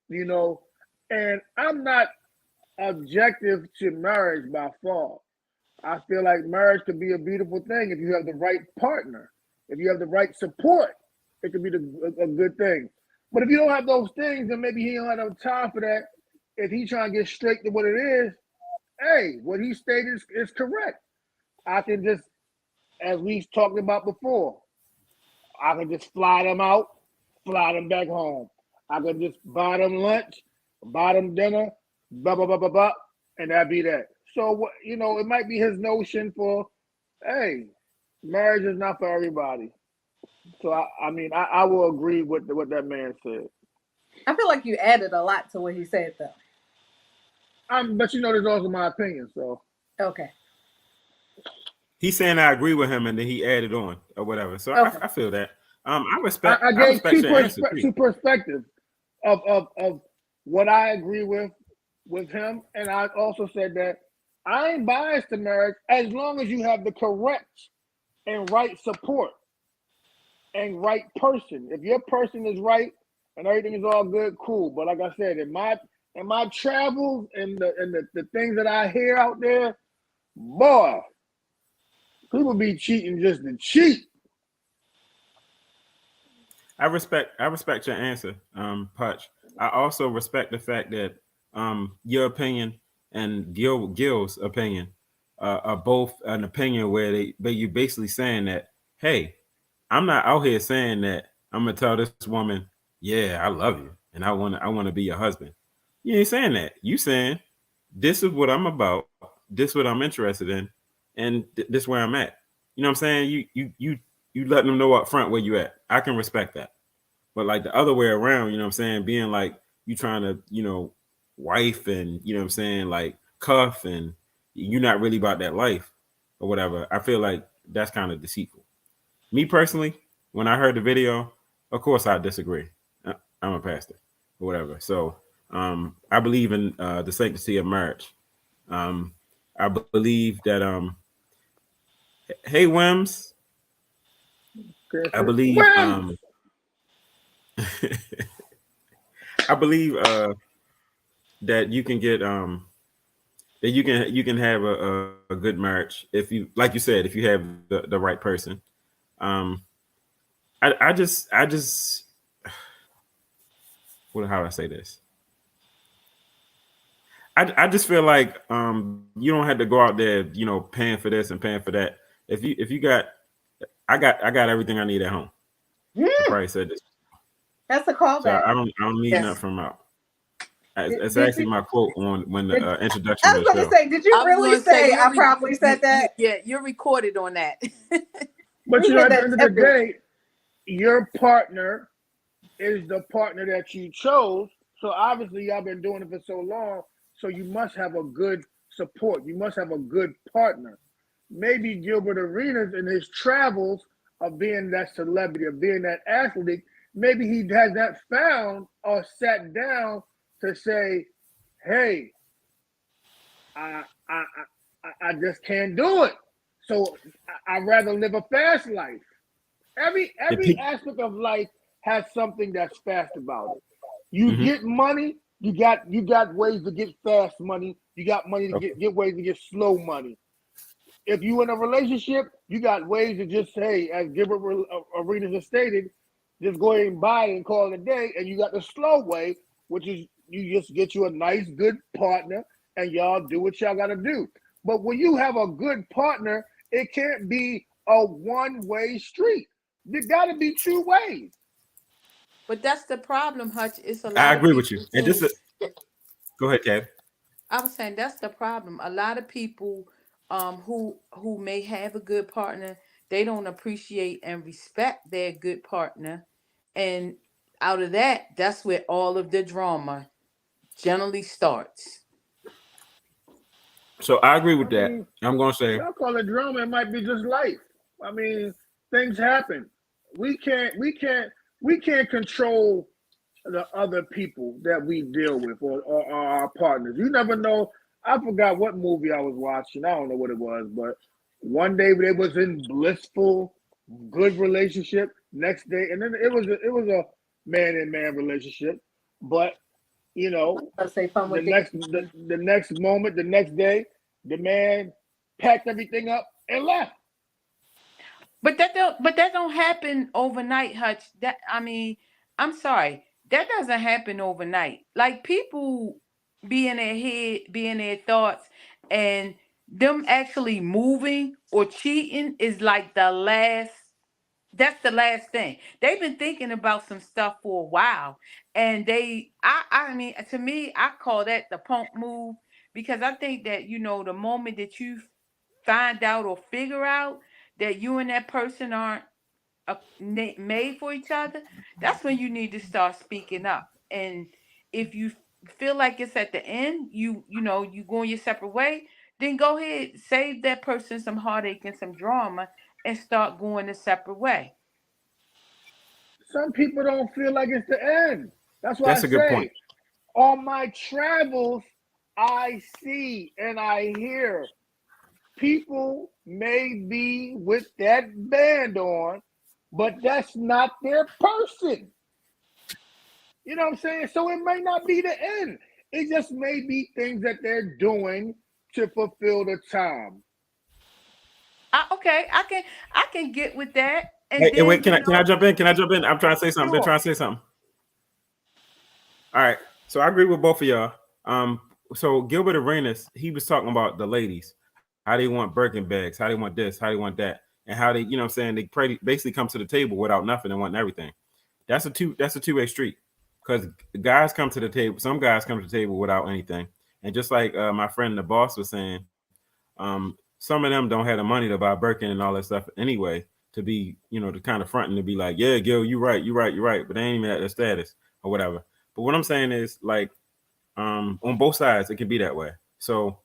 And I'm not objective to marriage by far. I feel like marriage could be a beautiful thing if you have the right partner, if you have the right support. It could be a good thing. But if you don't have those things, then maybe he don't have no time for that. If he's trying to get straight to what it is, hey, what he stated is correct. I can just, as we talked about before, I can just fly them out, fly them back home. I can just buy them lunch, buy them dinner, blah, blah, blah, blah, blah, and that be that. So, it might be his notion for, hey, marriage is not for everybody. So, I will agree with what that man said. I feel like you added a lot to what he said, though. But there's also my opinion. So Okay. He's saying I agree with him, and then he added on or whatever. So Okay. I feel that. I I gave respect your answer too. two perspectives of what I agree with him, and I also said that I ain't biased to marriage as long as you have the correct and right support and right person. If your person is right and everything is all good, cool. But like I said, in my travels and the things that I hear out there, boy, people be cheating just to cheat. I respect your answer, Putch. I also respect the fact that your opinion and Gil's opinion are both an opinion where you basically saying that, hey, I'm not out here saying that I'm gonna tell this woman, yeah, I love you and I wanna be your husband. You ain't saying that. You saying this is what I'm about, this is what I'm interested in, and this is where I'm at. You know what I'm saying? You letting them know up front where you at. I can respect that. But like the other way around, you know what I'm saying, being like you trying to, wife and you know what I'm saying, like cuff and you're not really about that life or whatever. I feel like that's kind of deceitful. Me personally, when I heard the video, of course I disagree. I'm a pastor or whatever. So I believe in the sanctity of marriage. I believe that hey Wims, I believe I believe that you can get that you can have a good marriage if you, like you said, if you have the right person. I just what, how do I say this? I just feel like you don't have to go out there, paying for this and paying for that. If you got, I got everything I need at home. I probably said this. That's a callback. So I don't need nothing from out. It's actually my quote on when the introduction. I was going to say, did you really say I probably said that? Yeah, you're recorded on that. But at the end of the day, your partner is the partner that you chose. So obviously y'all been doing it for so long. So you must have a good support. You must have a good partner. Maybe Gilbert Arenas in his travels of being that celebrity, of being that athlete, maybe he has not found or sat down to say, hey, I just can't do it. So I'd rather live a fast life. Every aspect of life has something that's fast about it. You get money, you got ways to get fast money. You got money to get ways to get slow money. If you in a relationship, you got ways to just say, as Gilbert Arenas has stated, just go ahead and buy it and call it a day. And you got the slow way, which is you just get you a nice, good partner and y'all do what y'all got to do. But when you have a good partner, it can't be a one-way street. There got to be two ways. But that's the problem, Hutch. It's a lot. I agree with you. And just go ahead, Kev. I was saying that's the problem. A lot of people who may have a good partner, they don't appreciate and respect their good partner. And out of that, that's where all of the drama generally starts. So I agree with that. I'm gonna say, y'all call it drama, it might be just life. I mean, things happen. We can't control the other people that we deal with or our partners. You never know. I forgot what movie I was watching. I don't know what it was, but one day they was in blissful, good relationship. Next day, and then it was a man and man relationship. But the next moment, the next day, the man packed everything up and left. But that don't happen overnight, Hutch. I'm sorry. That doesn't happen overnight. Like people be in their head, be in their thoughts, and them actually moving or cheating is like that's the last thing. They've been thinking about some stuff for a while. And I mean, to me, I call that the punk move because I think that, the moment that you find out or figure out that you and that person aren't made for each other, that's when you need to start speaking up. And if you feel like it's at the end, you going your separate way, then go ahead, save that person some heartache and some drama and start going a separate way. Some people don't feel like it's the end. That's why I That's a good point. say on my travels, I see and I hear people may be with that band on, but that's not their person. You know what I'm saying? So it may not be the end. It just may be things that they're doing to fulfill the time. Okay, I can get with that. And Hey, wait, then can I jump in? Can I jump in? I'm trying to say something. Been sure. trying to say something. All right. So I agree with both of y'all. So Gilbert Arenas, he was talking about the ladies, how they want Birkin bags, how they want this, how they want that, and how they, you know what I'm saying, they basically come to the table without nothing and want everything. That's a two-way street. Because guys come to the table, some guys come to the table without anything. And just like my friend the boss was saying, some of them don't have the money to buy Birkin and all that stuff anyway, to be, you know, to kind of front and to be like, yeah, Gil, you're right. But they ain't even at their status or whatever. But what I'm saying is, like, on both sides, it can be that way. So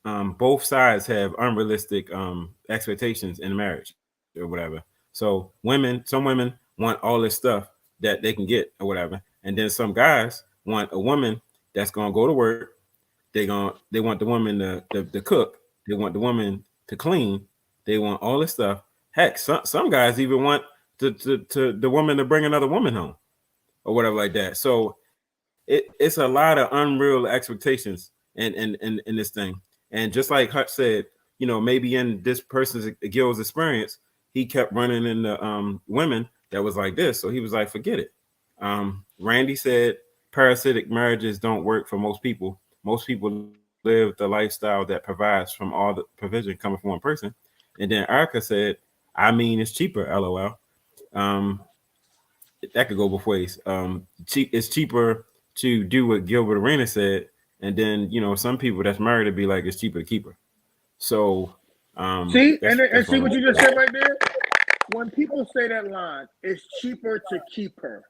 both sides have unrealistic expectations in marriage or whatever. So some women want all this stuff that they can get or whatever. And then some guys want a woman that's gonna go to work. They want the woman to cook. They want the woman to clean. They want all this stuff. Heck, some guys even want the woman to bring another woman home or whatever like that. So it's a lot of unreal expectations in this thing. And just like Hutch said, you know, maybe in this person's Gil's experience, he kept running into women that was like this. So he was like, forget it. Randy said parasitic marriages don't work for most people. Most people live the lifestyle that provides from all the provision coming from one person. And then Erica said, I mean, it's cheaper, LOL. That could go both ways. It's cheaper to do what Gilbert Arenas said, and then, you know, some people that's married to be like, it's cheaper to keep her. So See, that's and see what what you just said right there? When people say that line, it's cheaper to keep her.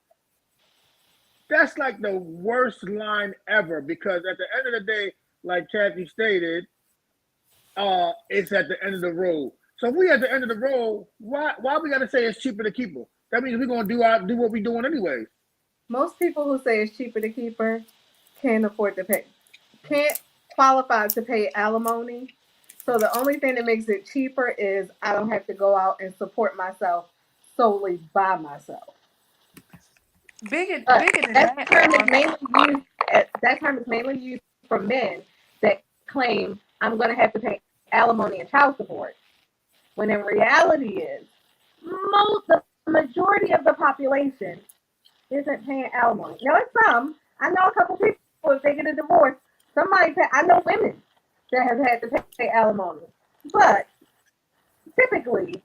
That's like the worst line ever, because at the end of the day, like Kathy stated, it's at the end of the road. So if we at the end of the road, why we gotta say it's cheaper to keep her? That means we're gonna do what we're doing anyway. Most people who say it's cheaper to keep her can't afford to pay, can't qualify to pay alimony. So the only thing that makes it cheaper is I don't have to go out and support myself solely by myself. Bigger than That term is that. mainly used. That term is mainly used for men that claim I'm going to have to pay alimony and child support. When in reality is the majority of the population isn't paying alimony. Now it's some. I know a couple people, if they get a divorce, I know women that have had to pay alimony. But typically,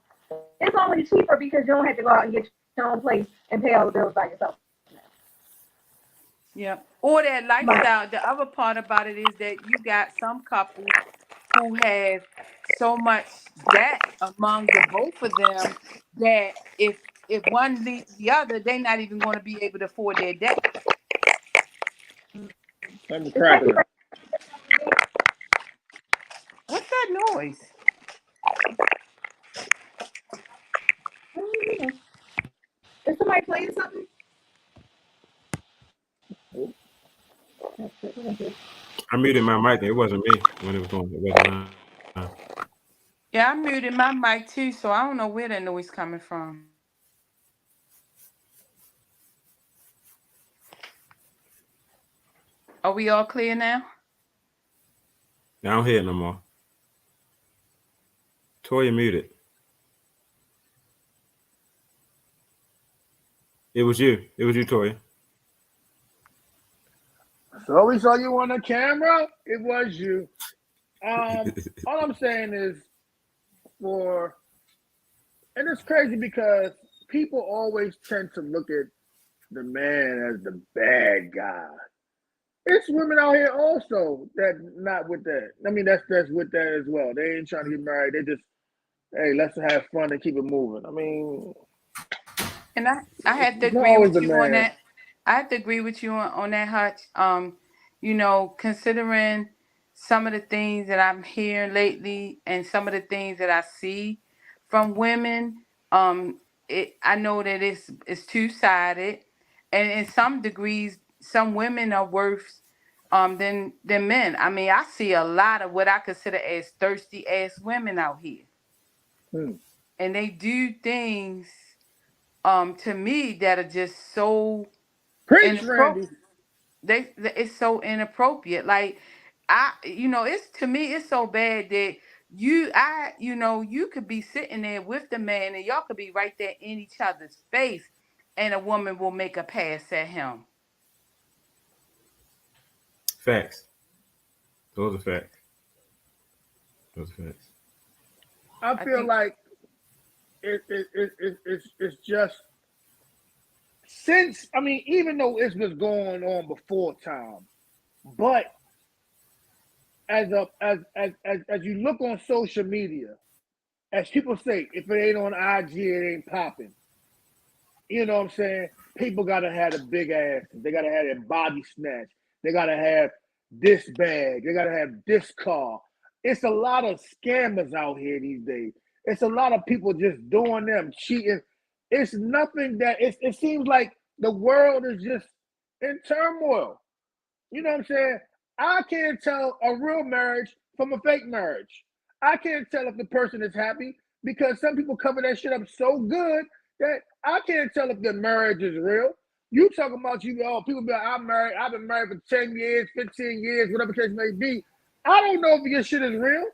it's only cheaper because you don't have to go out and get your own place and pay all the bills by yourself. Yeah. Or that lifestyle. The other part about it is that you got some couples who have so much debt among the both of them that if one leaves the other, they're not even going to be able to afford their debt. I'm cracking. What's that noise? Is somebody playing something? I muted my mic. It wasn't me when it was going. It wasn't. Yeah, I muted my mic too, so I don't know where that noise coming from. Are we all clear now? I don't hear it no more. Toya muted. It was you, Toya. So we saw you on the camera. It was you. All I'm saying is, and it's crazy because people always tend to look at the man as the bad guy. It's women out here also that not with that. I mean, that's with that as well. They ain't trying to get married. They just, hey, let's have fun and keep it moving. I mean, and I have to it's not agree always with the you on man. that. I have to agree with you on that, Hutch. You know, considering some of the things that I'm hearing lately and some of the things that I see from women, I know that it's two-sided, and in some degrees, some women are worse than men. I mean, I see a lot of what I consider as thirsty ass women out here, and they do things to me that are just so Preach, inappropriate. Randy. It's so inappropriate. Like it's to me it's so bad that you could be sitting there with the man and y'all could be right there in each other's face, and a woman will make a pass at him. Facts. Those are facts. Those are facts. I I feel think like it's just since, I mean, even though it was going on before time, but as you look on social media, as people say, if it ain't on IG, it ain't popping. You know what I'm saying? People gotta have a big ass. They gotta have their body snatch. They gotta have this bag. They gotta have this car. It's a lot of scammers out here these days. It's a lot of people just doing them, cheating. It's nothing that it seems like the world is just in turmoil. You know what I'm saying? I can't tell a real marriage from a fake marriage. I can't tell if the person is happy because some people cover that shit up so good that I can't tell if the marriage is real. You talking about people be like, I'm married, I've been married for 10 years, 15 years, whatever the case may be. I don't know if your shit is real.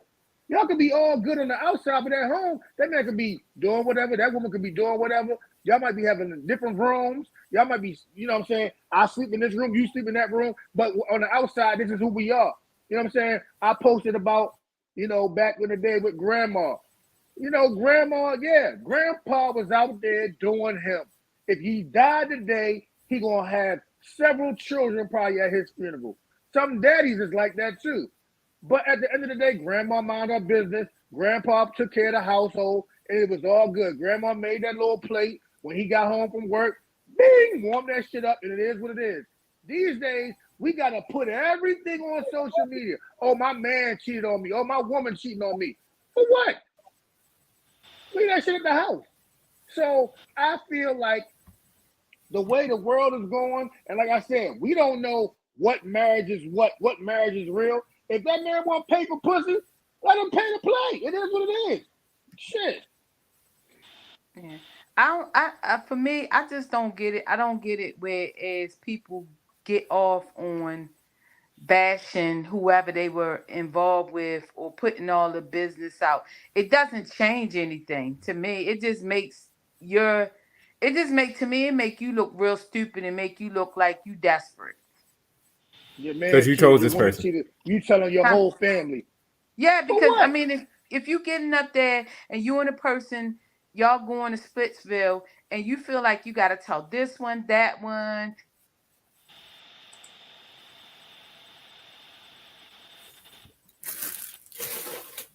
Y'all could be all good on the outside, but at home, that man could be doing whatever, that woman could be doing whatever. Y'all might be having different rooms. Y'all might be, you know what I'm saying? I sleep in this room, you sleep in that room, but on the outside, this is who we are. You know what I'm saying? I posted about, back in the day with grandma. Grandma, grandpa was out there doing him. If he died today, he gonna have several children probably at his funeral. Some daddies is like that too. But at the end of the day, grandma minded her business. Grandpa took care of the household, and it was all good. Grandma made that little plate when he got home from work. Bing, warm that shit up, and it is what it is. These days, we gotta put everything on social media. Oh, my man cheated on me. Oh, my woman cheating on me. For what? Leave that shit at the house. So I feel like the way the world is going, and like I said, we don't know what marriage is what marriage is real. If that man want to pay for pussy, let him pay to play. It is what it is. Shit. yeah. For me, I just don't get it. I don't get it where as people get off on bashing whoever they were involved with or putting all the business out. It doesn't change anything to me. To me it make you look real stupid and make you look like you desperate. Your Because man you cheated, chose your this woman person. cheated, you telling your Huh? whole family. Yeah, For because I what? mean if you getting up there and you and a person, y'all going to Splitsville and you feel like you gotta tell this one, that one.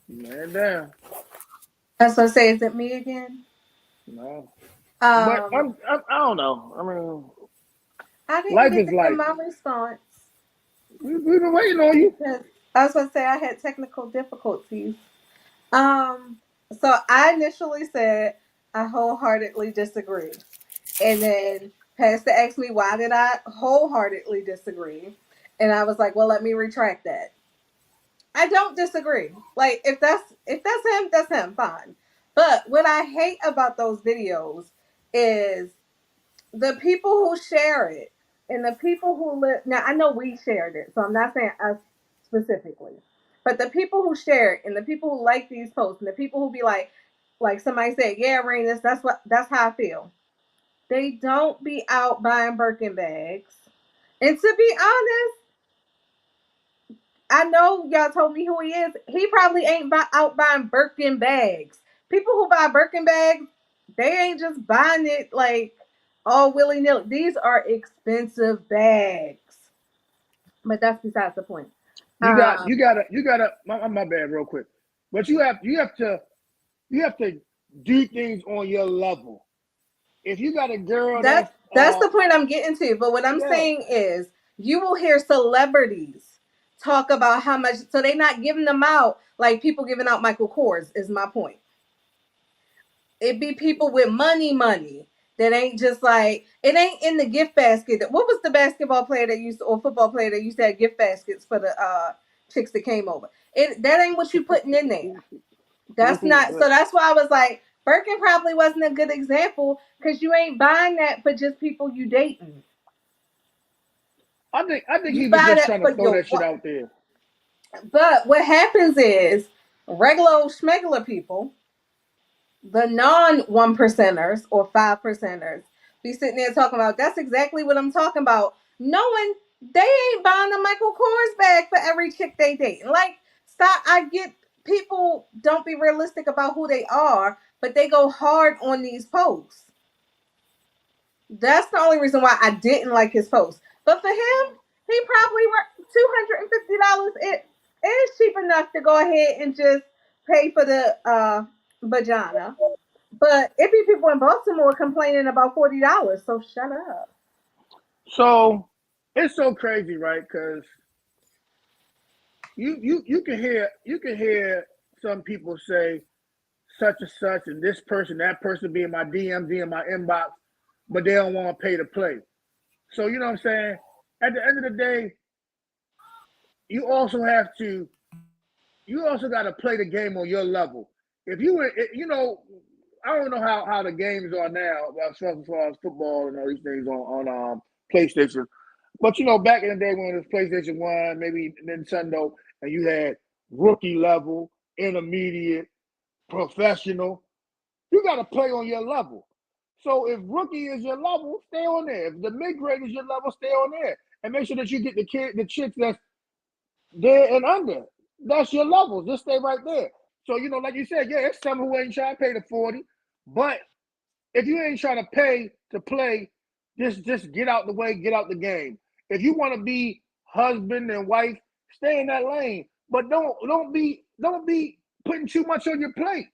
Man down. That's what I say. Is it me again? No. But Um, I don't know. I mean, I didn't life get is to give life. my response We've been waiting on you. because I was going to say I had technical difficulties. Um, so I initially said I wholeheartedly disagree. And then Pastor asked me why did I wholeheartedly disagree. And I was like, well, let me retract that. I don't disagree. Like if that's him, fine. But what I hate about those videos is the people who share it and the people who live. Now I know we shared it, so I'm not saying us specifically, but the people who share it and the people who like these posts and the people who be like somebody said, yeah, Rainus, that's how I feel. They don't be out buying Birkin bags, and to be honest, I know y'all told me who he is. He probably ain't out buying Birkin bags. People who buy Birkin bags, they ain't just buying it like all willy nilly. These are expensive bags, but that's besides the point. Um, my bad real quick. But you have to do things on your level. If you got a girl that's that's that's the point I'm getting to. But what I'm yeah, saying is, you will hear celebrities talk about how much. So they're not giving them out like people giving out Michael Kors. Is my point. It be people with money that ain't just like it ain't in the gift basket. What was the basketball player that used to, or football player that used to have gift baskets for the chicks that came over? That ain't what you putting in there. That's not. So that's why I was like, Birkin probably wasn't a good example because you ain't buying that for just people you dating. I think You he was buy just that trying for to throw your that shit out there. But what happens is regular schmegular people, the non 1%ers or 5%ers, be sitting there talking about that's exactly what I'm talking about, knowing they ain't buying a Michael Kors bag for every chick they date. Like, stop. I get people don't be realistic about who they are, but they go hard on these posts. That's the only reason why I didn't like his post. But for him, he probably $250. It is cheap enough to go ahead and just pay for the vagina. But it be people in Baltimore complaining about $40. So shut up. So it's so crazy, right? Because you can hear some people say such and such and this person, that person be in my DMs, in my inbox, but they don't want to pay to play. So you know what I'm saying? At the end of the day, you also got to play the game on your level. If you were, you know, I don't know how the games are now as far as football and all these things on PlayStation. But you know, back in the day when it was PlayStation 1, maybe Nintendo, and you had rookie level, intermediate, professional, you got to play on your level. So if rookie is your level, stay on there. If the mid grade is your level, stay on there, and make sure that you get the chicks that's there and under. That's your level. Just stay right there. So you know, like you said, yeah, it's some who ain't trying to pay the 40, but if you ain't trying to pay to play, just get out the way, get out the game. If you want to be husband and wife, stay in that lane. But don't be putting too much on your plate.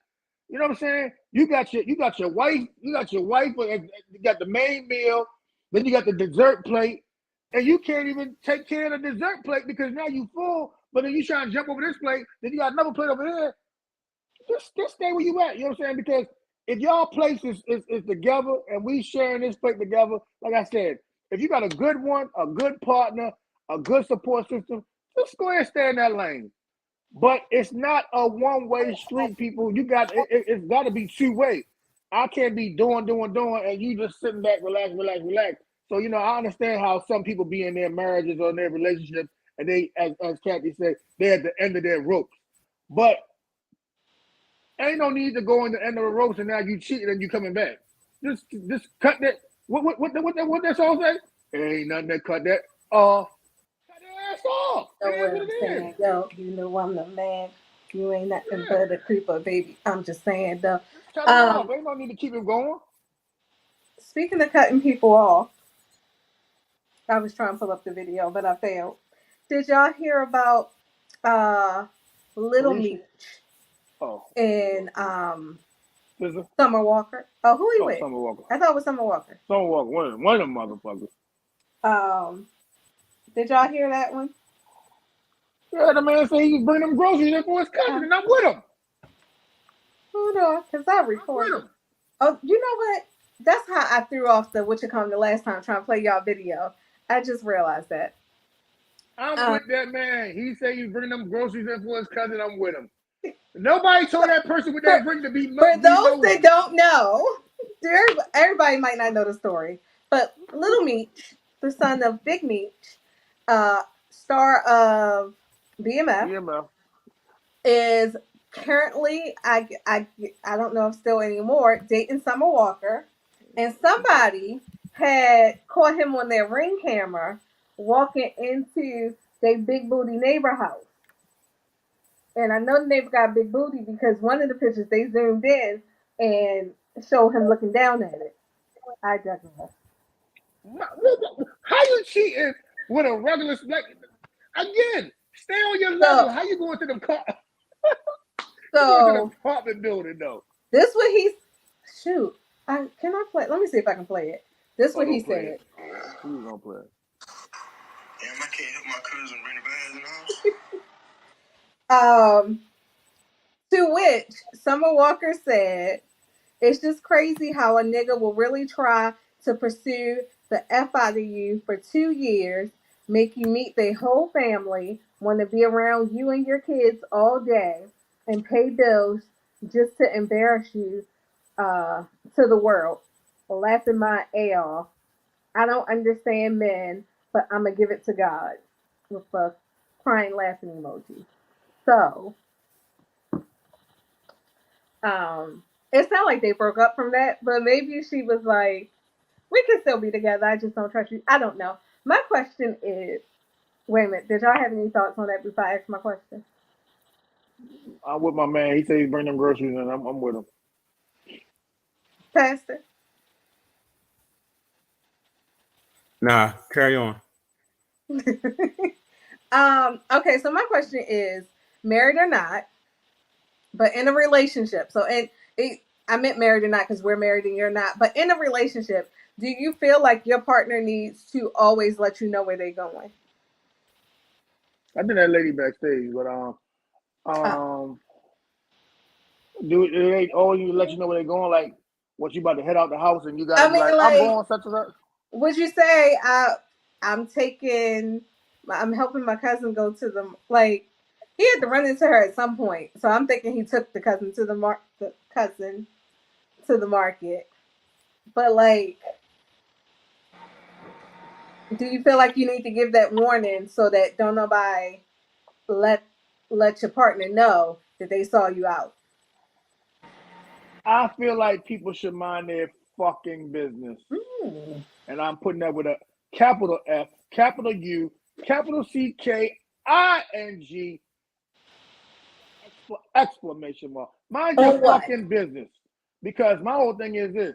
You know what I'm saying? You got your wife, you got the main meal, then you got the dessert plate, and you can't even take care of the dessert plate because now you full, but then you trying to jump over this plate, then you got another plate over there. Just stay where you at. You know what I'm saying? Because if y'all place is together and we sharing this plate together, like I said, if you got a good one, a good partner, a good support system, just go ahead and stay in that lane. But it's not a one-way street, people. It's got to be two-way. I can't be doing, and you just sitting back, relax. So you know, I understand how some people be in their marriages or in their relationships, and they, as Kathy said, they're at the end of their ropes. But ain't no need to go in the end of the ropes and now you cheating and you coming back. Just cut that. What that song say? Ain't nothing that cut that off. Cut that ass off. Know It is what what I'm it is. saying? Yo, you know I'm the man. You ain't nothing Yeah. but a creeper, baby. I'm just saying though. Just cut him off. Ain't no need to keep him going. Speaking of cutting people off, I was trying to pull up the video, but I failed. Did y'all hear about Little Felicia? Meech Oh. and Sister? Summer Walker? Oh, who he Oh, with? Summer Walker. I thought it was Summer Walker. Summer Walker. One of them motherfuckers. Did y'all hear that one? Yeah, the man said he was bringing them groceries in for his cousin, and I'm with him. Hold on, because I recorded. Oh, you know what? That's how I threw off the the last time trying to play y'all video. I just realized that. I'm with that man. He said he's bringing them groceries in for his cousin. I'm with him. Nobody told that person what they bring to be For those nosy. that don't know, everybody might not know the story, but Little Meech, the son of Big Meech, star of BMF, is currently I don't know if still anymore dating Summer Walker, and somebody had caught him on their Ring camera walking into their big booty neighbor house. And I know the neighbor got a big booty because one of the pictures they zoomed in and showed him looking down at it. I digress. How you cheating with a regular again? Stay on your level. How you going to the car? Going to the apartment building though. This what he's shoot. Can I play? Let me see if I can play it. This what he said. Who's gonna play it? Damn, I can't help my cousin bring the bags in the house. To which Summer Walker said, "It's just crazy how a nigga will really try to pursue the F out of you for 2 years, make you meet their whole family, want to be around you and your kids all day, and pay bills just to embarrass you to the world. Laughing my A off. I don't understand men, but I'm going to give it to God." With a crying laughing emoji. So, it sounded like they broke up from that, but maybe she was like, we can still be together. I just don't trust you. I don't know. My question is, wait a minute, did y'all have any thoughts on that before I ask my question? I'm with my man. He said he's bringing them groceries, and I'm with him. Pastor? Nah, carry on. Okay, so my question is, married or not, but in a relationship. So, I meant married or not because we're married and you're not. But in a relationship, do you feel like your partner needs to always let you know where they're going? I think that lady backstage, but Oh. do they always let you know where they're going? Like, what you about to head out the house, and you gotta I be like, mean, I'm like, going such and such. would you say I'm helping my cousin go to like he had to run into her at some point, so I'm thinking he took the cousin to the cousin to the market. But like, do you feel like you need to give that warning so that don't nobody let your partner know that they saw you out? I feel like people should mind their fucking business, and I'm putting that with a capital F, capital U, capital CKING, exclamation mark. Mind your On what? fucking business. Because my whole thing is this.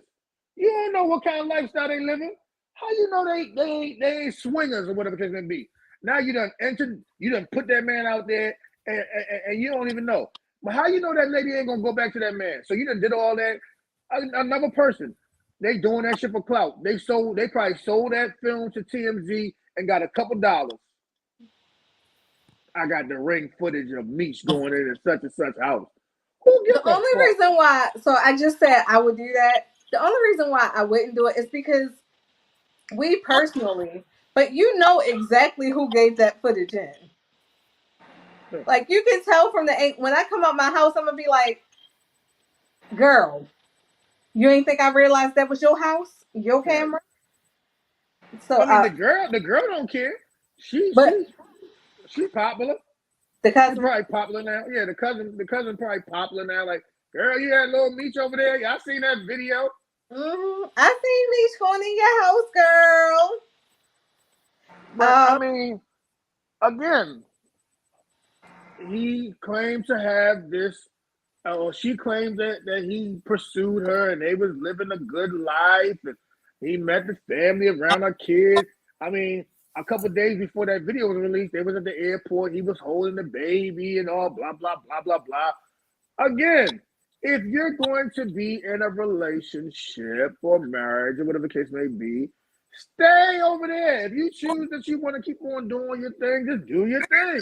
You don't know what kind of lifestyle they living. How you know they ain't swingers or whatever the case may be. Now you done entered, you done put that man out there and you don't even know. But how you know that lady ain't gonna go back to that man? So you done did all that. Another person, they doing that shit for clout. They probably sold that film to TMZ and got a couple dollars. I got the ring footage of Meech going in such and such house. Who gives The a only fuck? reason why, so I just said I would do that. The only reason why I wouldn't do it is because we personally, but you know exactly who gave that footage in. Like you can tell from when I come out my house, I'm gonna be like, "Girl, you ain't think I realized that was your house, your Right. camera?" So, I mean, the girl don't care. She but she she popular. the She cousin, probably popular now. Yeah, the cousin probably popular now. Like, girl, you had little Meech over there. Y'all seen that video? I seen Meech going in your house, girl. But I mean, again, he claimed to have this, or she claimed that he pursued her and they was living a good life and he met the family around her kids. I mean, a couple of days before that video was released, they was at the airport. He was holding the baby and all blah blah blah blah blah. Again, if you're going to be in a relationship or marriage or whatever the case may be, stay over there. If you choose that you want to keep on doing your thing, just do your thing.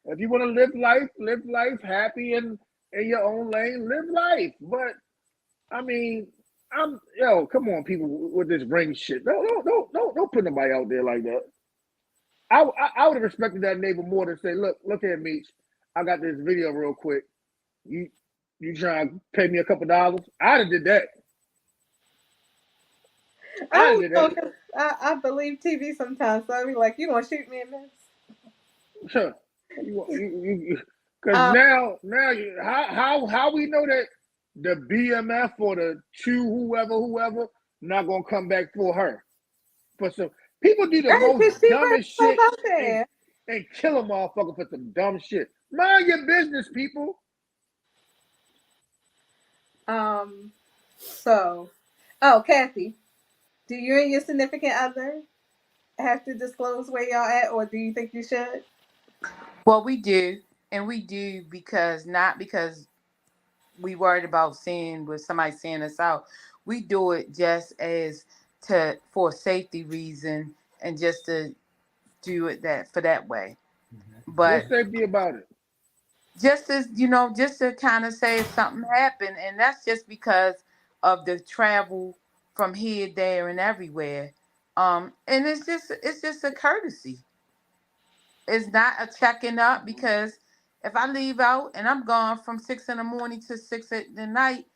If you want to live life happy and in your own lane, live life. But I mean, come on, people with this ring shit. Don't put nobody out there like that. I would have respected that neighbor more than say, look here, Meech. I got this video real quick. You trying to pay me a couple dollars? I'd have did that. I I'd don't did know that. 'cause I believe TV sometimes, so I be like, "You gonna shoot me in this?" Sure. Because Um, how we know that the BMF or the two whoever not gonna come back for her? For some people do the right, most because she put dumbest herself shit out and there. kill a motherfucker for some dumb shit. Mind your business, people. So, Kathy, do you and your significant other have to disclose where y'all at, or do you think you should? Well, we do, and we do not because we worried about seeing with somebody seeing us out. We do it just as for a safety reason and just do it that way. What's But safety about it? just as just to kind of say if something happened, and that's just because of the travel from here, there, and everywhere. And it's just a courtesy. It's not a checking up because if I leave out and I'm gone from 6 in the morning to 6 at the night,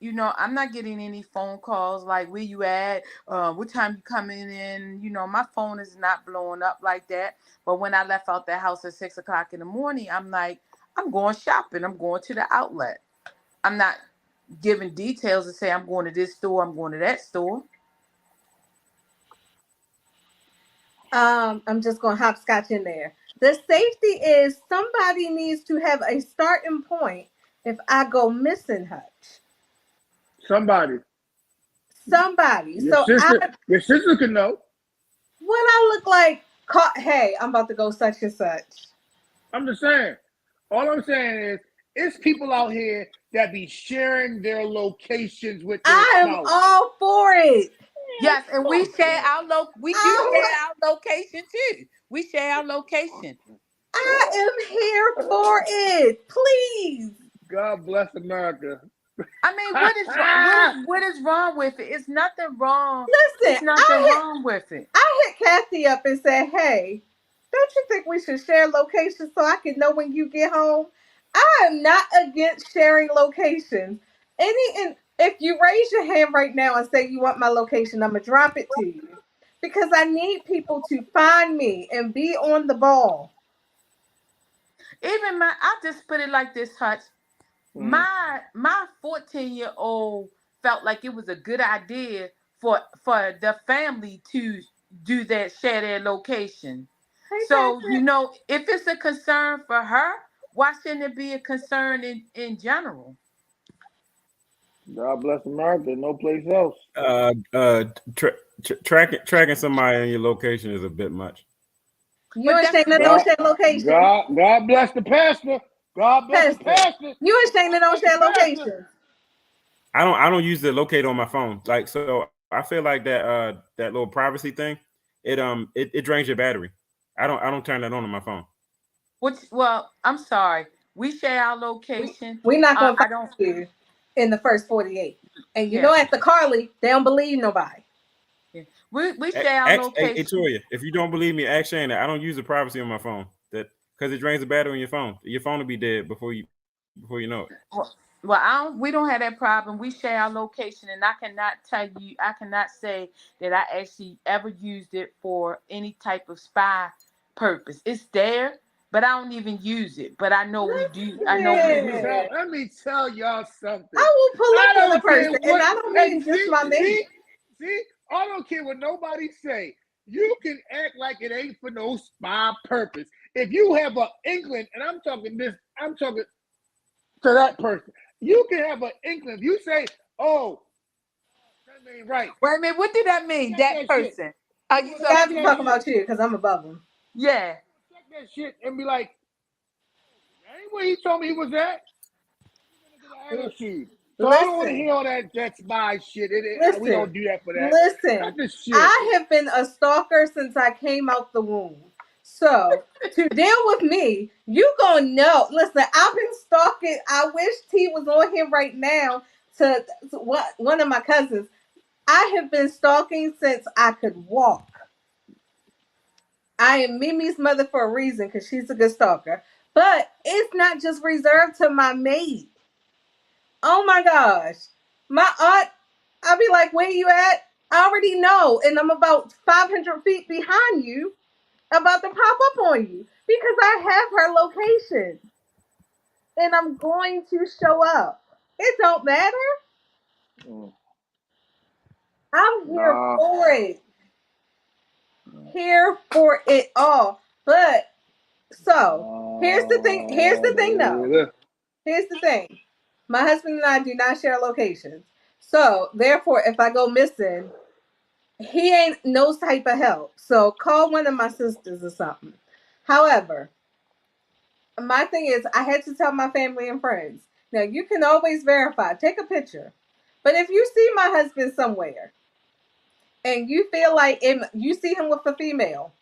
I'm not getting any phone calls like where you at, what time you coming in. My phone is not blowing up like that. But when I left out the house at 6 o'clock in the morning, I'm like, I'm going shopping. I'm going to the outlet. I'm not giving details to say I'm going to this store, I'm going to that store. I'm just gonna hopscotch in there. The safety is somebody needs to have a starting point if I go missing, Hutch. Somebody. Somebody. Your So sister. Your sister can know. what I look like, hey, I'm about to go such and such. I'm just saying. All I'm saying is, it's people out here that be sharing their locations with their I am spouse. all for it. Yes, and we share that. we do share our location too. We share our location. I am here for it. Please. God bless America. I mean, what is wrong with it? It's nothing wrong. Listen, It's nothing wrong with it. I hit Kathy up and said, hey, don't you think we should share locations so I can know when you get home? I am not against sharing locations. And if you raise your hand right now and say you want my location, I'm gonna drop it to you. Because I need people to find me and be on the ball. Even I'll just put it like this, Hutch. My 14-year-old felt like it was a good idea for the family to do that, share their location. Hey, So, Patrick. if it's a concern for her, why shouldn't it be a concern in general? God bless America. No place else. Tracking somebody on your location is a bit much. You and Shayna don't share location. God bless the pastor. God bless the pastor. You and Shayna don't share location. I don't use the locator on my phone. Like, so I feel like that little privacy thing, it drains your battery. I don't turn that on my phone. Well, I'm sorry. We share our location. We're not gonna I find don't. you in the first 48. And Yeah. at the Carly, they don't believe nobody. Yeah. We share our location. Hey, Toya, if you don't believe me, ask Shayna. I don't use the privacy on my phone. That because it drains the battery on your phone. Your phone will be dead before you know it. Well, we don't have that problem. We share our location, and I cannot say that I actually ever used it for any type of spy purpose. It's there, but I don't even use it. But I know we do. I know we do. Let me tell y'all something. I will pull up on the person, and I don't mean see, just my name. See, I don't care what nobody say. You can act like it ain't for no spy purpose. If you have an inkling, and I'm talking to that person. You can have an inkling. If you say, "Oh, that ain't right." Wait a minute. What did that mean? That person? Are you talking about you? Because I'm above him. Yeah. Check that shit and be like, "That ain't where he told me he was at." Attitude. So I don't want to hear all that spy shit. We don't do that for that. Listen, I have been a stalker since I came out the womb. So to deal with me, you gonna know. Listen, I've been stalking. I wish T was on here right now to one of my cousins. I have been stalking since I could walk. I am Mimi's mother for a reason because she's a good stalker. But it's not just reserved to my maid. Oh my gosh. My aunt, I'll be like, where you at? I already know. And I'm about 500 feet behind you, about to pop up on you because I have her location. And I'm going to show up. It don't matter. I'm here for it. Here for it all. But so here's the thing. Here's the thing though. Here's the thing. My husband and I do not share locations. So therefore, if I go missing, he ain't no type of help. So call one of my sisters or something. However, my thing is I had to tell my family and friends. Now you can always verify, take a picture. But if you see my husband somewhere and you feel like you see him with a female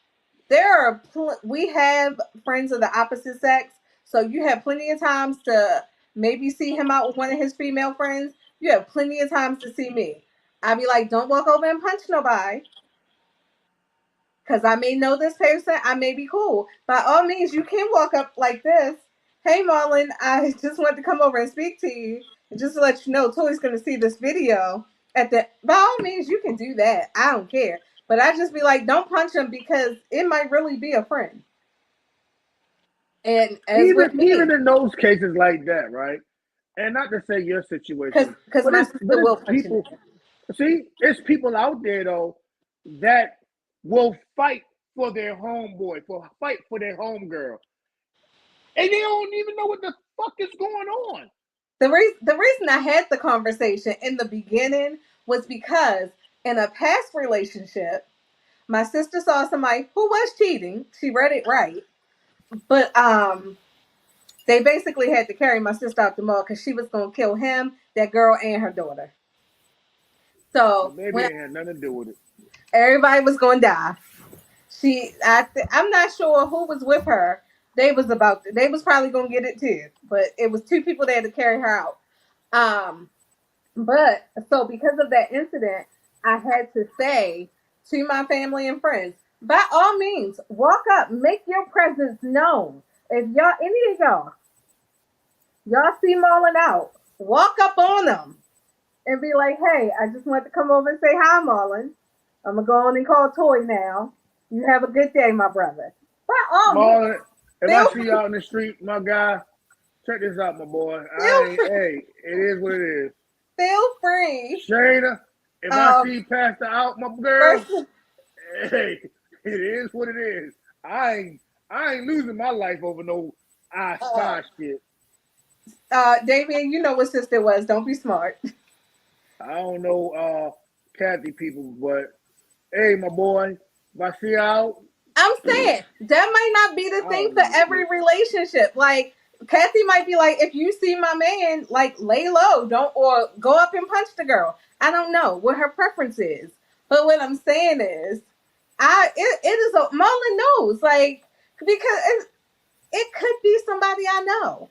We have friends of the opposite sex, so you have plenty of times to maybe see him out with one of his female friends. You have plenty of times to see me. I'd be like, don't walk over and punch nobody. Because I may know this person, I may be cool. By all means, you can walk up like this. Hey, Marlon, I just wanted to come over and speak to you. And just to let you know, Toy's going to see this video. By all means, you can do that. I don't care. But I just be like, don't punch him because it might really be a friend. And as with me, even in those cases like that, right? And not to say your situation, because my sister will punch people. See, it's people out there though that will fight for their homeboy, fight for their homegirl, and they don't even know what the fuck is going on. The reason I had the conversation in the beginning was because in a past relationship, my sister saw somebody who was cheating. She read it right, but they basically had to carry my sister out the mall because she was gonna kill him, that girl, and her daughter. So maybe it had nothing to do with it. Everybody was gonna die. I'm not sure who was with her. They was probably gonna get it too, but it was two people that had to carry her out. But so because of that incident, I had to say to my family and friends, by all means, walk up, make your presence known. If any of y'all see Marlon out, walk up on them and be like, hey, I just want to come over and say hi, Marlon. I'm gonna go on and call Toy now. You have a good day, my brother. By all Marlon, if I see you out in the street, my guy, check this out, my boy. Hey, it is what it is. Feel free. Shayna, if I see Pastor out, my girl, hey, it is what it is. I ain't losing my life over no spy shit. Damien, you know what sister was. Don't be smart. I don't know Kathy people, but hey, my boy, if I see you out. I'm saying that might not be the thing for every relationship. Like Kathy might be like, if you see my man, like lay low, or go up and punch the girl. I don't know what her preference is, but what I'm saying is, it is Marlon knows, like, because it could be somebody I know.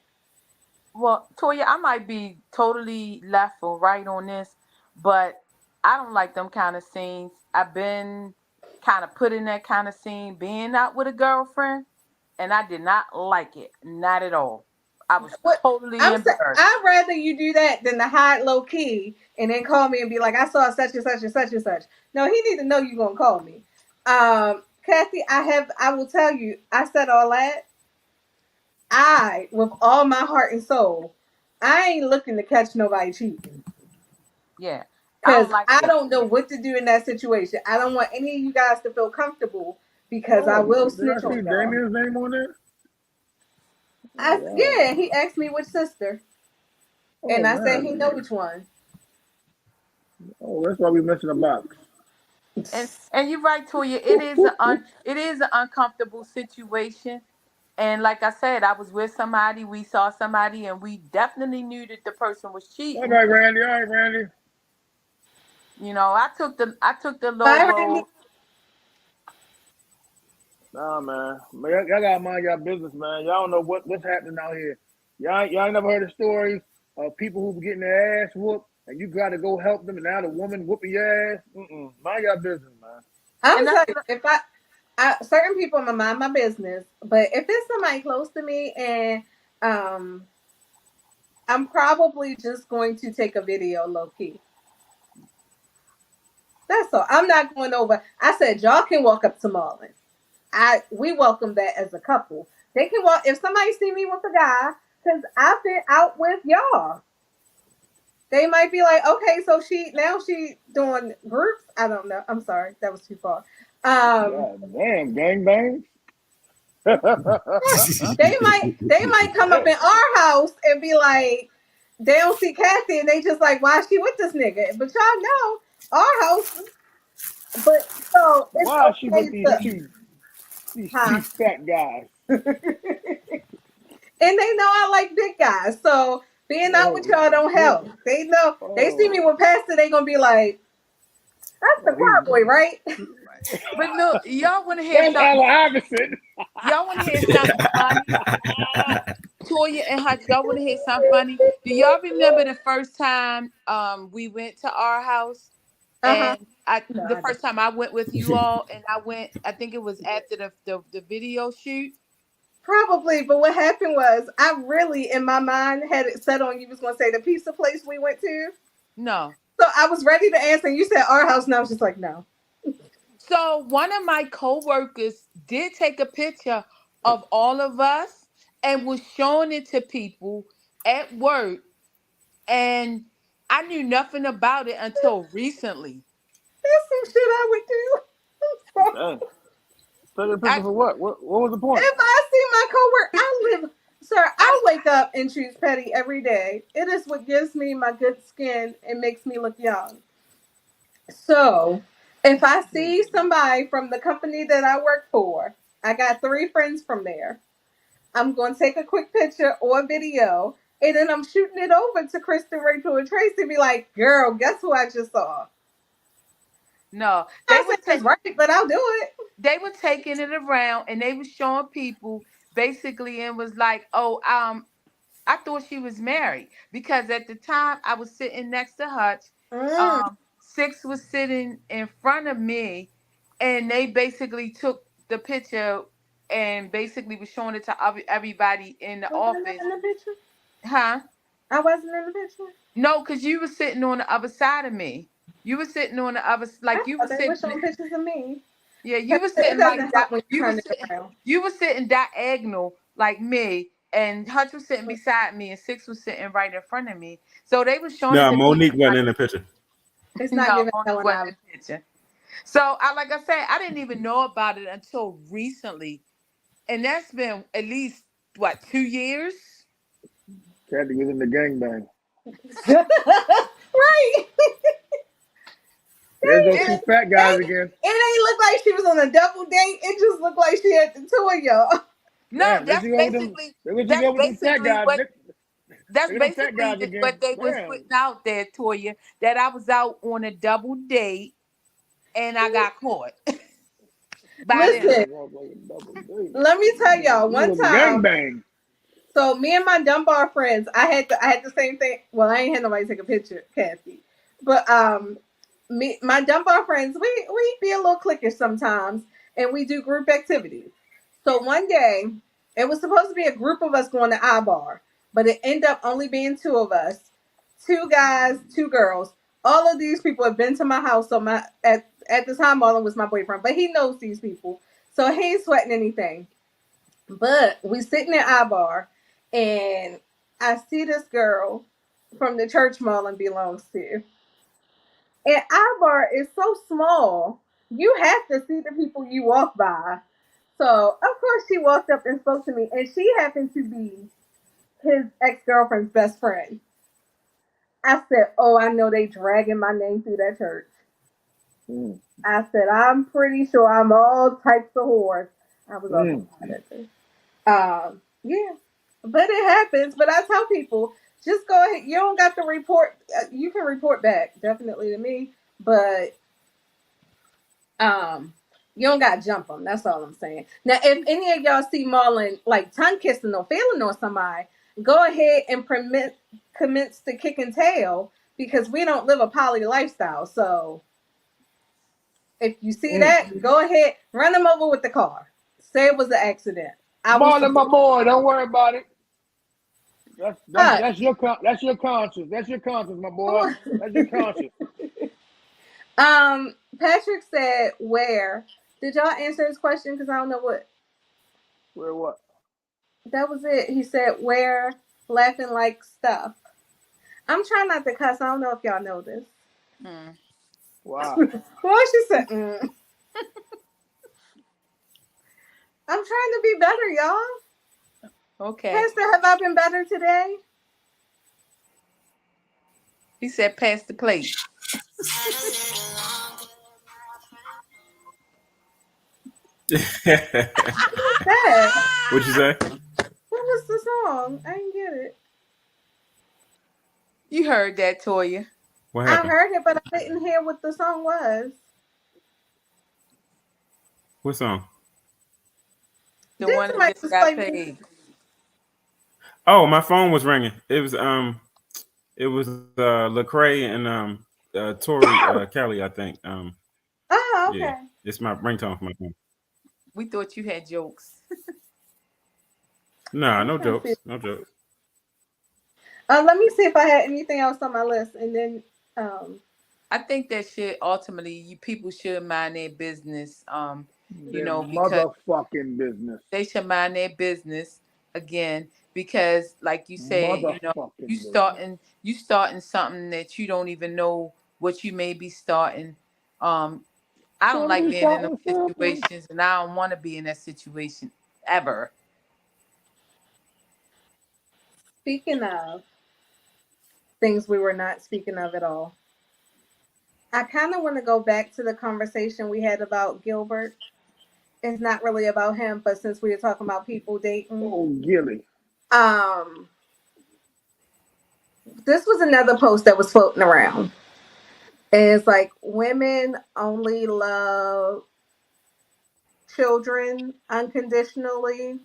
Well, Toya, I might be totally left or right on this, but I don't like them kind of scenes. I've been kind of put in that kind of scene, being out with a girlfriend, and I did not like it, not at all. I was totally embarrassed. I'd rather you do that than to hide low key and then call me and be like, I saw such and such and such and such. No, he need to know you're gonna call me. Kathy, I will tell you, I said all that. With all my heart and soul, I ain't looking to catch nobody cheating. Yeah. Because I don't know what to do in that situation. I don't want any of you guys to feel comfortable because I will snitch on y'all. Damien's name on there? Yeah, he asked me which sister. And I said he know which one. Oh, that's why we missing a box. And you're right, Toya. It is an uncomfortable situation. And like I said, I was with somebody, we saw somebody, and we definitely knew that the person was cheating. All right, Randy. You know, I took the low road. Nah, man. Y'all gotta mind y'all business, man. Y'all don't know what's happening out here. Y'all ain't never heard of stories of people who getting their ass whooped, and you gotta go help them, and now the woman whooping your ass. Mind y'all business, man. I'm sorry, if certain people, I'm gonna mind my business, but if it's somebody close to me, and I'm probably just going to take a video low key. That's all. I'm not going over. I said y'all can walk up to Marlon. We welcome that as a couple. They can walk if somebody see me with a guy, because I've been out with y'all. They might be like, okay, so she doing groups. I don't know. I'm sorry, that was too far. Damn, gangbang. they might come up in our house and be like, they don't see Kathy and they just like, why is she with this nigga? But y'all know our house. But so it's why is she with these fat guys? And they know I like big guys, so being out with y'all don't help. They know they see me with Pastor, they gonna be like, that's the cowboy, right? But look, y'all want to hear That's something? Allen Iverson. Y'all want to hear something funny? Toya and Hutch, y'all want to hear something funny? Do y'all remember the first time we went to our house? Uh-huh. And No, the I don't. first time I went with you all, and I think it was after the video shoot. Probably, but what happened was I really, in my mind, had it set on you was going to say the pizza place we went to. No. So I was ready to answer. And you said our house, and I was just like, no. So one of my coworkers did take a picture of all of us and was showing it to people at work, and I knew nothing about it until recently. That's some shit I would do. Dang. Take a picture I for what? What was the point? If I see my coworker, I live, sir. I wake up and choose petty every day. It is what gives me my good skin and makes me look young. So, if I see somebody from the company that I work for, I got 3 friends from there. I'm going to take a quick picture or video, and then I'm shooting it over to Kristen, Rachel, and Tracy. Be like, "Girl, guess who I just saw?" no, I said it's right, but I'll do it. they were taking it around and they were showing people basically and was like, oh, I thought she was married because at the time I was sitting next to Hutch. Mm. Six was sitting in front of me, and they basically took the picture and basically was showing it to everybody in the Was I office. in the picture? Huh? I wasn't in the picture. No, because you were sitting on the other side of me. You were sitting on the other, I like you were thought they were sitting. showing pictures of me. Yeah, you were It sitting like doesn't help that. when you turn it around. You were sitting diagonal like me, and Hutch was sitting beside me, and Six was sitting right in front of me. So they were showing it No, to Monique people wasn't like, in the picture. It's not no, giving Monique Ellen wasn't out. in the picture. So like I said, I didn't even know about it until recently, and that's been at least what 2 years. Kathy was in the gangbang. Right. There's those It, two fat guys again. it ain't look like she was on a double date. It just looked like she had the two of y'all. No, Damn, let you go with them. Let you that's go with them fat basically guys. what that's Look at them fat basically guys again. what they was Damn. putting out there, Toya. That I was out on a double date and I got caught by Damn, them. Listen, that motherfucking double date. let me tell y'all. You One was a time, gangbang. so me and my Dunbar friends, I had the same thing. Well, I ain't had nobody take a picture, Kathy, but my Dunbar friends, we be a little cliquish sometimes, and we do group activities. So one day, it was supposed to be a group of us going to iBar, but it ended up only being 2 of us, 2 guys, 2 girls. All of these people have been to my house. So my at the time, Marlon was my boyfriend, but he knows these people, so he ain't sweating anything. But we sitting at iBar, and I see this girl from the church Marlon belongs to. And iBar is so small, you have to see the people you walk by. So of course she walked up and spoke to me, and she happened to be his ex-girlfriend's best friend. I said, "Oh, I know they dragging my name through that church." Mm, I said, "I'm pretty sure I'm all types of whores." I was also mm. mad at her. Yeah, but it happens. But I tell people, just go ahead. You don't got to report. You can report back definitely to me, but um, you don't got to jump them. That's all I'm saying. Now, if any of y'all see Marlon like tongue kissing or feeling on somebody, go ahead and commence to kick and tail because we don't live a poly lifestyle. So if you see Mm. that, go ahead, run them over with the car. Say it was an accident. I will Marlon, my support. boy, don't worry about it. But That's your conscience. That's your conscience, my boy. That's your conscience. Patrick said, "Where did y'all answer his question? Because I don't know what Where what? that was. It. He said, "Where laughing like stuff." I'm trying not to cuss. I don't know if y'all know this. Hmm. Wow. Well, she said, "I'm trying to be better, y'all." Okay. Pastor, have I been better today? He said, "Pass the plate." That What'd you say? what was the song? I didn't get it. You heard that, Toya. What I happened? heard it, but I didn't hear what the song was. What song? The Did one that somebody just just got play paid. Oh, my phone was ringing. It was Lecrae and Tori Kelly, I think. Oh, Yeah, okay. it's my ringtone for my phone. We thought you had jokes. Nah, I'm no trying to see. jokes, no jokes. Let me see if I had anything else on my list, and then um, I think that should ultimately you people should mind their business. Their Because motherfucking business. they should mind their business again because like you said, Motherfucking business. you starting something that you don't even know what you may be starting. I don't Don't like be being in those starting something. situations and I don't want to be in that situation ever. speaking of things we were not speaking of at all, I kind of want to go back to the conversation we had about Gilbert. It's not really about him, but since we were talking about people dating, Oh, Gilly. um, this was another post that was floating around. It's like women only love children unconditionally,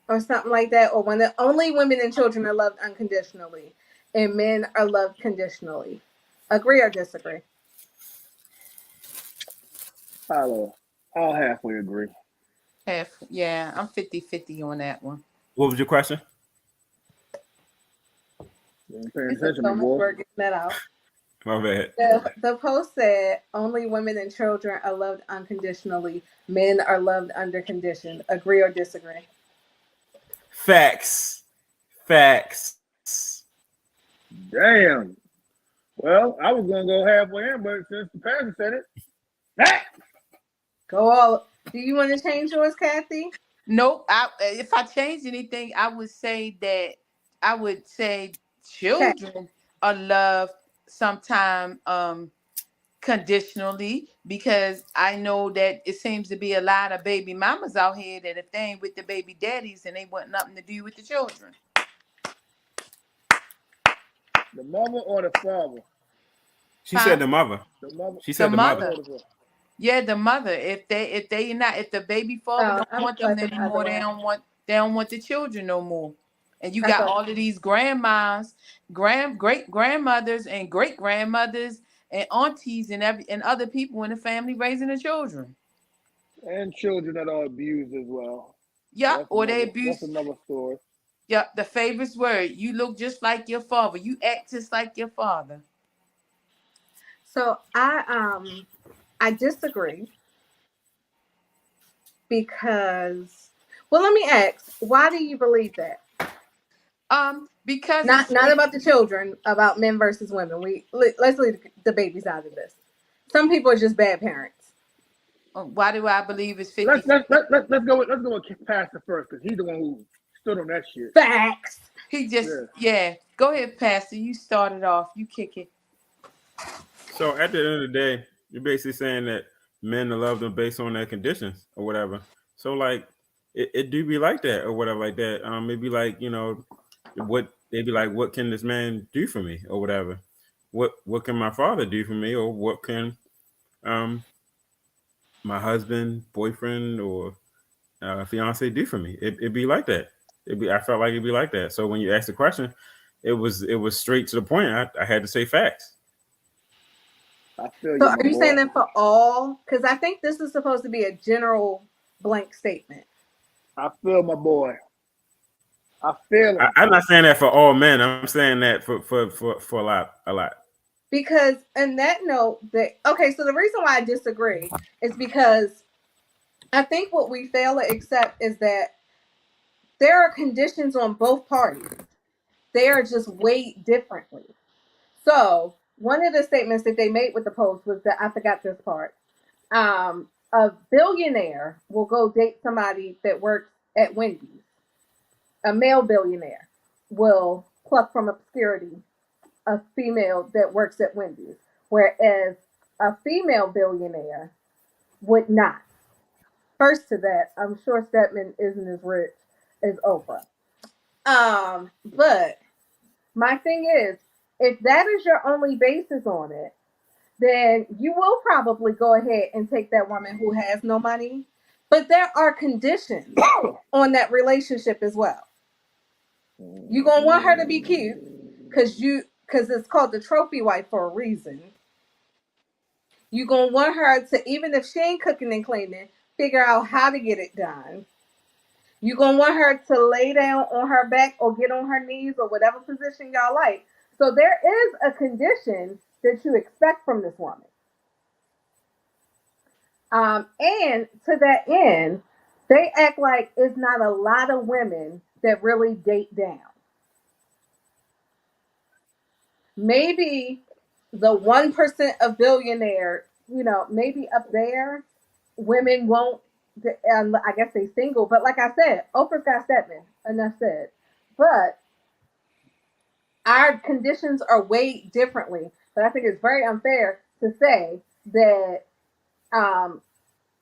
or something like that, or when the only women and children are loved unconditionally, and men are loved conditionally. Agree or disagree? I'll halfway agree. Yeah, I'm 50-50 on that one. What was your question? You ain't paying It took attention, so my much boy. work getting that out. My bad. The post said only women and children are loved unconditionally. Men are loved under condition. Agree or disagree? Facts. Facts. Damn. Well, I was gonna go halfway in, but since the pastor said it, that Go all. Do you want to change yours, Kathy? Nope. If I change anything, I would say Okay. children are loved sometime conditionally because I know that it seems to be a lot of baby mamas out here that if they ain't with the baby daddies and they want nothing to do with the children. the mother or the father? She said Huh? the mother. The mother. She The said the Mother mother. mother. or the father? Yeah, the mother. If the baby father Oh, don't I want thought them it the other anymore, way. they don't want the children no more. And you I got thought. all of these grandmas, great grandmothers and great grandmothers and aunties and other people in the family raising the children. And children that are abused as well. Yep, That's or they another. That's abuse. another story. Yep, the favorite word. You look just like your father. You act just like your father. So I disagree because, well, let me ask, why do you believe that? Because Not about the children, about men versus women. Let's leave the babies out of this. Some people are just bad parents. why do I believe it's Let's 50? let's let, let, let's go with Pastor first because he's the one who stood on that shit. Facts. He just, Yeah. yeah. Go ahead, Pastor. You started off. You kick it. So at the end of the day, you're basically saying that men love them based on their conditions or whatever. So like it do be like that or whatever like that. It'd be like, what they'd be like, what can this man do for me or whatever? What can my father do for me or what can um my husband, boyfriend, or fiance do for me? It'd be like that. I felt like it'd be like that. So when you asked the question, it was straight to the point. I had to say facts. I feel So you, are my you saying boy. that for all? Because I think this is supposed to be a general blank statement. I feel my boy. I feel him. I'm not saying that for all men. I'm saying that for a lot, a lot. Because in that note, that okay, so the reason why I disagree is because I think what we fail to accept is that there are conditions on both parties. They are just weighed differently. So one of the statements that they made with the post was that I forgot this part. A billionaire will go date somebody that works at Wendy's. A male billionaire will pluck from obscurity a female that works at Wendy's, whereas a female billionaire would not. First to that, I'm sure Stedman isn't as rich as Oprah. But my thing is, if that is your only basis on it, then you will probably go ahead and take that woman who has no money. But there are conditions on that relationship as well. You're gonna want her to be cute because it's called the trophy wife for a reason. You're gonna want her to, even if she ain't cooking and cleaning, figure out how to get it done. You're gonna want her to lay down on her back or get on her knees or whatever position y'all like. So there is a condition that you expect from this woman. And to that end, they act like it's not a lot of women that really date down. Maybe the 1% of billionaire, maybe up there, women won't, I guess they single, but like I said, Oprah's got Stedman, enough said. But our conditions are weighed differently. But I think it's very unfair to say that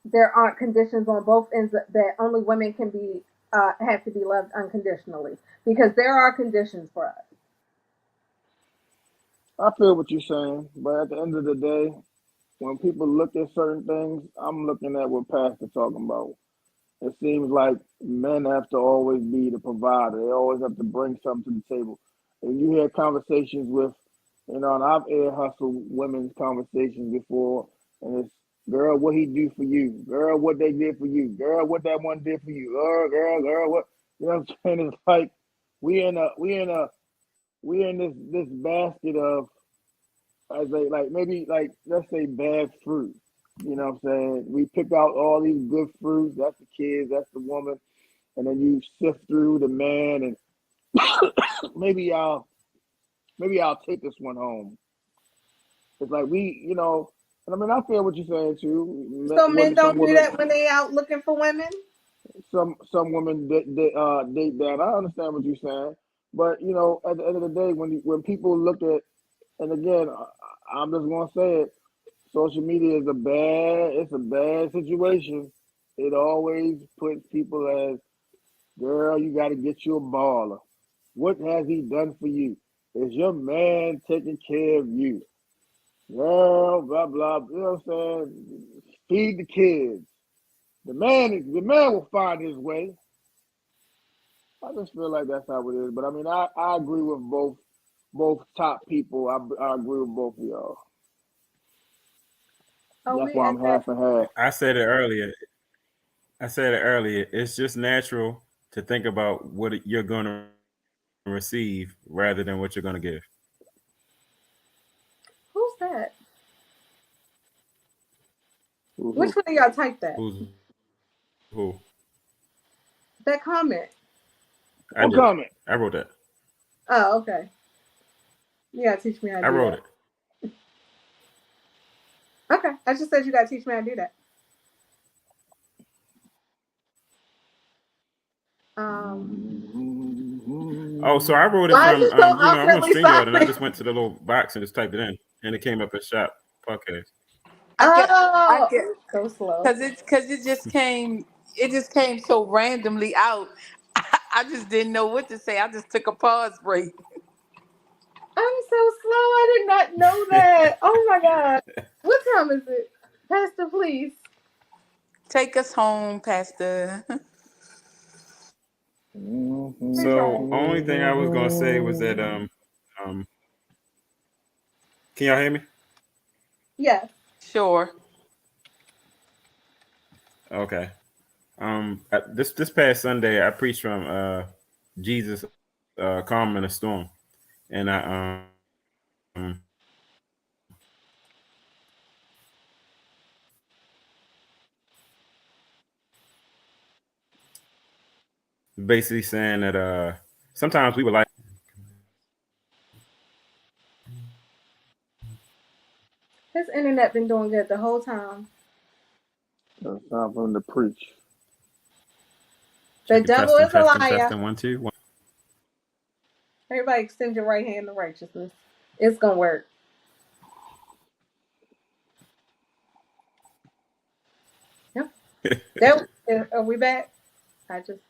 there aren't conditions on both ends, that only women can be have to be loved unconditionally, because there are conditions for us. I feel what you're saying, but at the end of the day, when people look at certain things, I'm looking at what Pastor talking about. It seems like men have to always be the provider. They always have to bring something to the table. And you hear conversations with, and I've ear hustled women's conversations before, and it's, girl, what he do for you? Girl, what they did for you? Girl, what that one did for you? Girl, what? You know what I'm saying? It's like we in this basket of, as a, like, maybe, like, let's say bad fruit. You know what I'm saying? We pick out all these good fruits. That's the kids, that's the woman, and then you sift through the man, and maybe I'll take this one home. It's like and I mean, I feel what you're saying too. So men don't do that when they out looking for women. Some women date that. I understand what you're saying, but at the end of the day, when people look at, and again, I'm just gonna say it, social media is a bad situation. It always puts people as, girl, you got to get you a baller. What has he done for you? Is your man taking care of you? Girl, blah blah. You know what I'm saying? Feed the kids. The man will find his way. I just feel like that's how it is. But I mean, I agree with both top people. I agree with both of y'all. That's why I'm half and half. I said it earlier. It's just natural to think about what you're going to receive rather than what you're going to give. Who's that? Which one of y'all typed that? Who? That comment. What comment? I wrote that. Oh, okay. You gotta teach me how to do that. I wrote it. Okay. I just said you gotta teach me how to do that. Oh, so I wrote it from, I'm on StreamYard, and I just went to the little box and just typed it in, and it came up as Shop Podcast. I get so slow because it just came so randomly out. I just didn't know what to say. I just took a pause break. I'm so slow. I did not know that. Oh my God. What time is it? Pastor, please. Take us home, Pastor. So only thing I was gonna say was that can y'all hear me? Yes. Sure. Okay. This past Sunday I preached from Jesus Calm in a Storm, and I basically saying that sometimes we would like. His internet been doing good the whole time. It's time for him to preach. The devil is a liar. Testing, 1 2 1. Everybody extend your right hand to righteousness. It's gonna work. Yep. Are we back? I just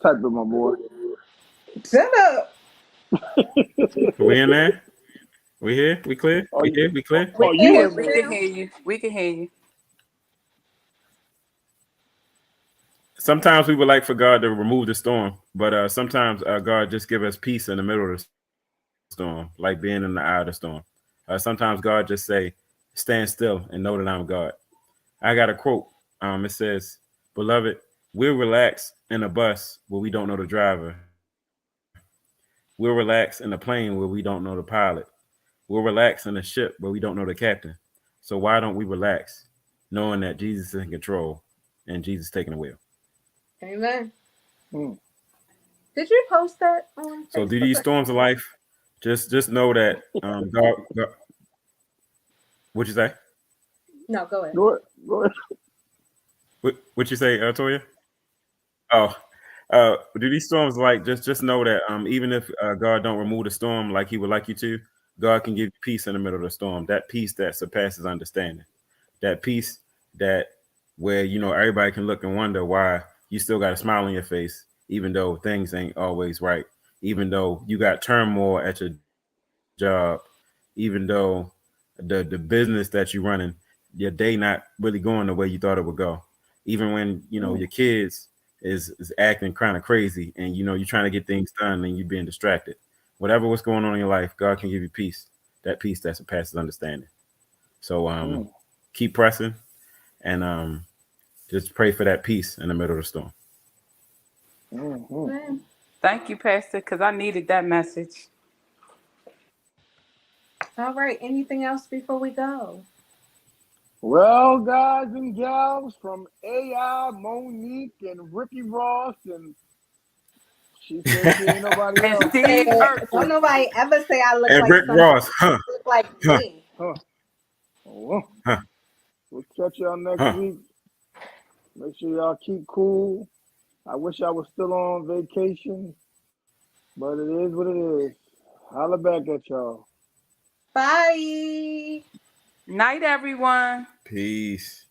type it, my boy. Shut up. We in there? We here? We clear? Oh, We here? We clear? oh, you Yeah, hear we me? can hear you. We can hear you. Sometimes we would like for God to remove the storm, but sometimes God just give us peace in the middle of the storm, like being in the eye of the storm. Sometimes God just say, stand still and know that I'm God. I got a quote. It says, beloved, we'll relax in a bus where we don't know the driver. We'll relax in a plane where we don't know the pilot. We'll relax in a ship where we don't know the captain. So why don't we relax, knowing that Jesus is in control and Jesus taking the wheel? Amen. Mm. Did you post that on So through Facebook? these storms of life, just know that God. What you say? No, go ahead. Go ahead. Go ahead. What you say, Toya? Oh, do these storms like just know that even if God don't remove the storm like He would like you to, God can give you peace in the middle of the storm. That peace that surpasses understanding. That peace that where everybody can look and wonder why you still got a smile on your face, even though things ain't always right, even though you got turmoil at your job, even though the business that you're running, your day not really going the way you thought it would go, even when your kids is acting kind of crazy and you're trying to get things done and you're being distracted. Whatever what's going on in your life, God can give you peace, that peace that surpasses understanding. So keep pressing and just pray for that peace in the middle of the storm. Mm-hmm. Thank you, Pastor, because I needed that message. All right. Anything else before we go? Well, guys and gals, from AI, Monique, and Ricky Ross, and she said she ain't nobody And else. Steve Don't Urkel. nobody ever say I look And like Rick somebody. Ross, huh, Look like huh, me. Huh. Well, huh, we'll catch y'all next huh. week. Make sure y'all keep cool. I wish I was still on vacation, but it is what it is. Holla back at y'all. Bye. Night, everyone. Peace.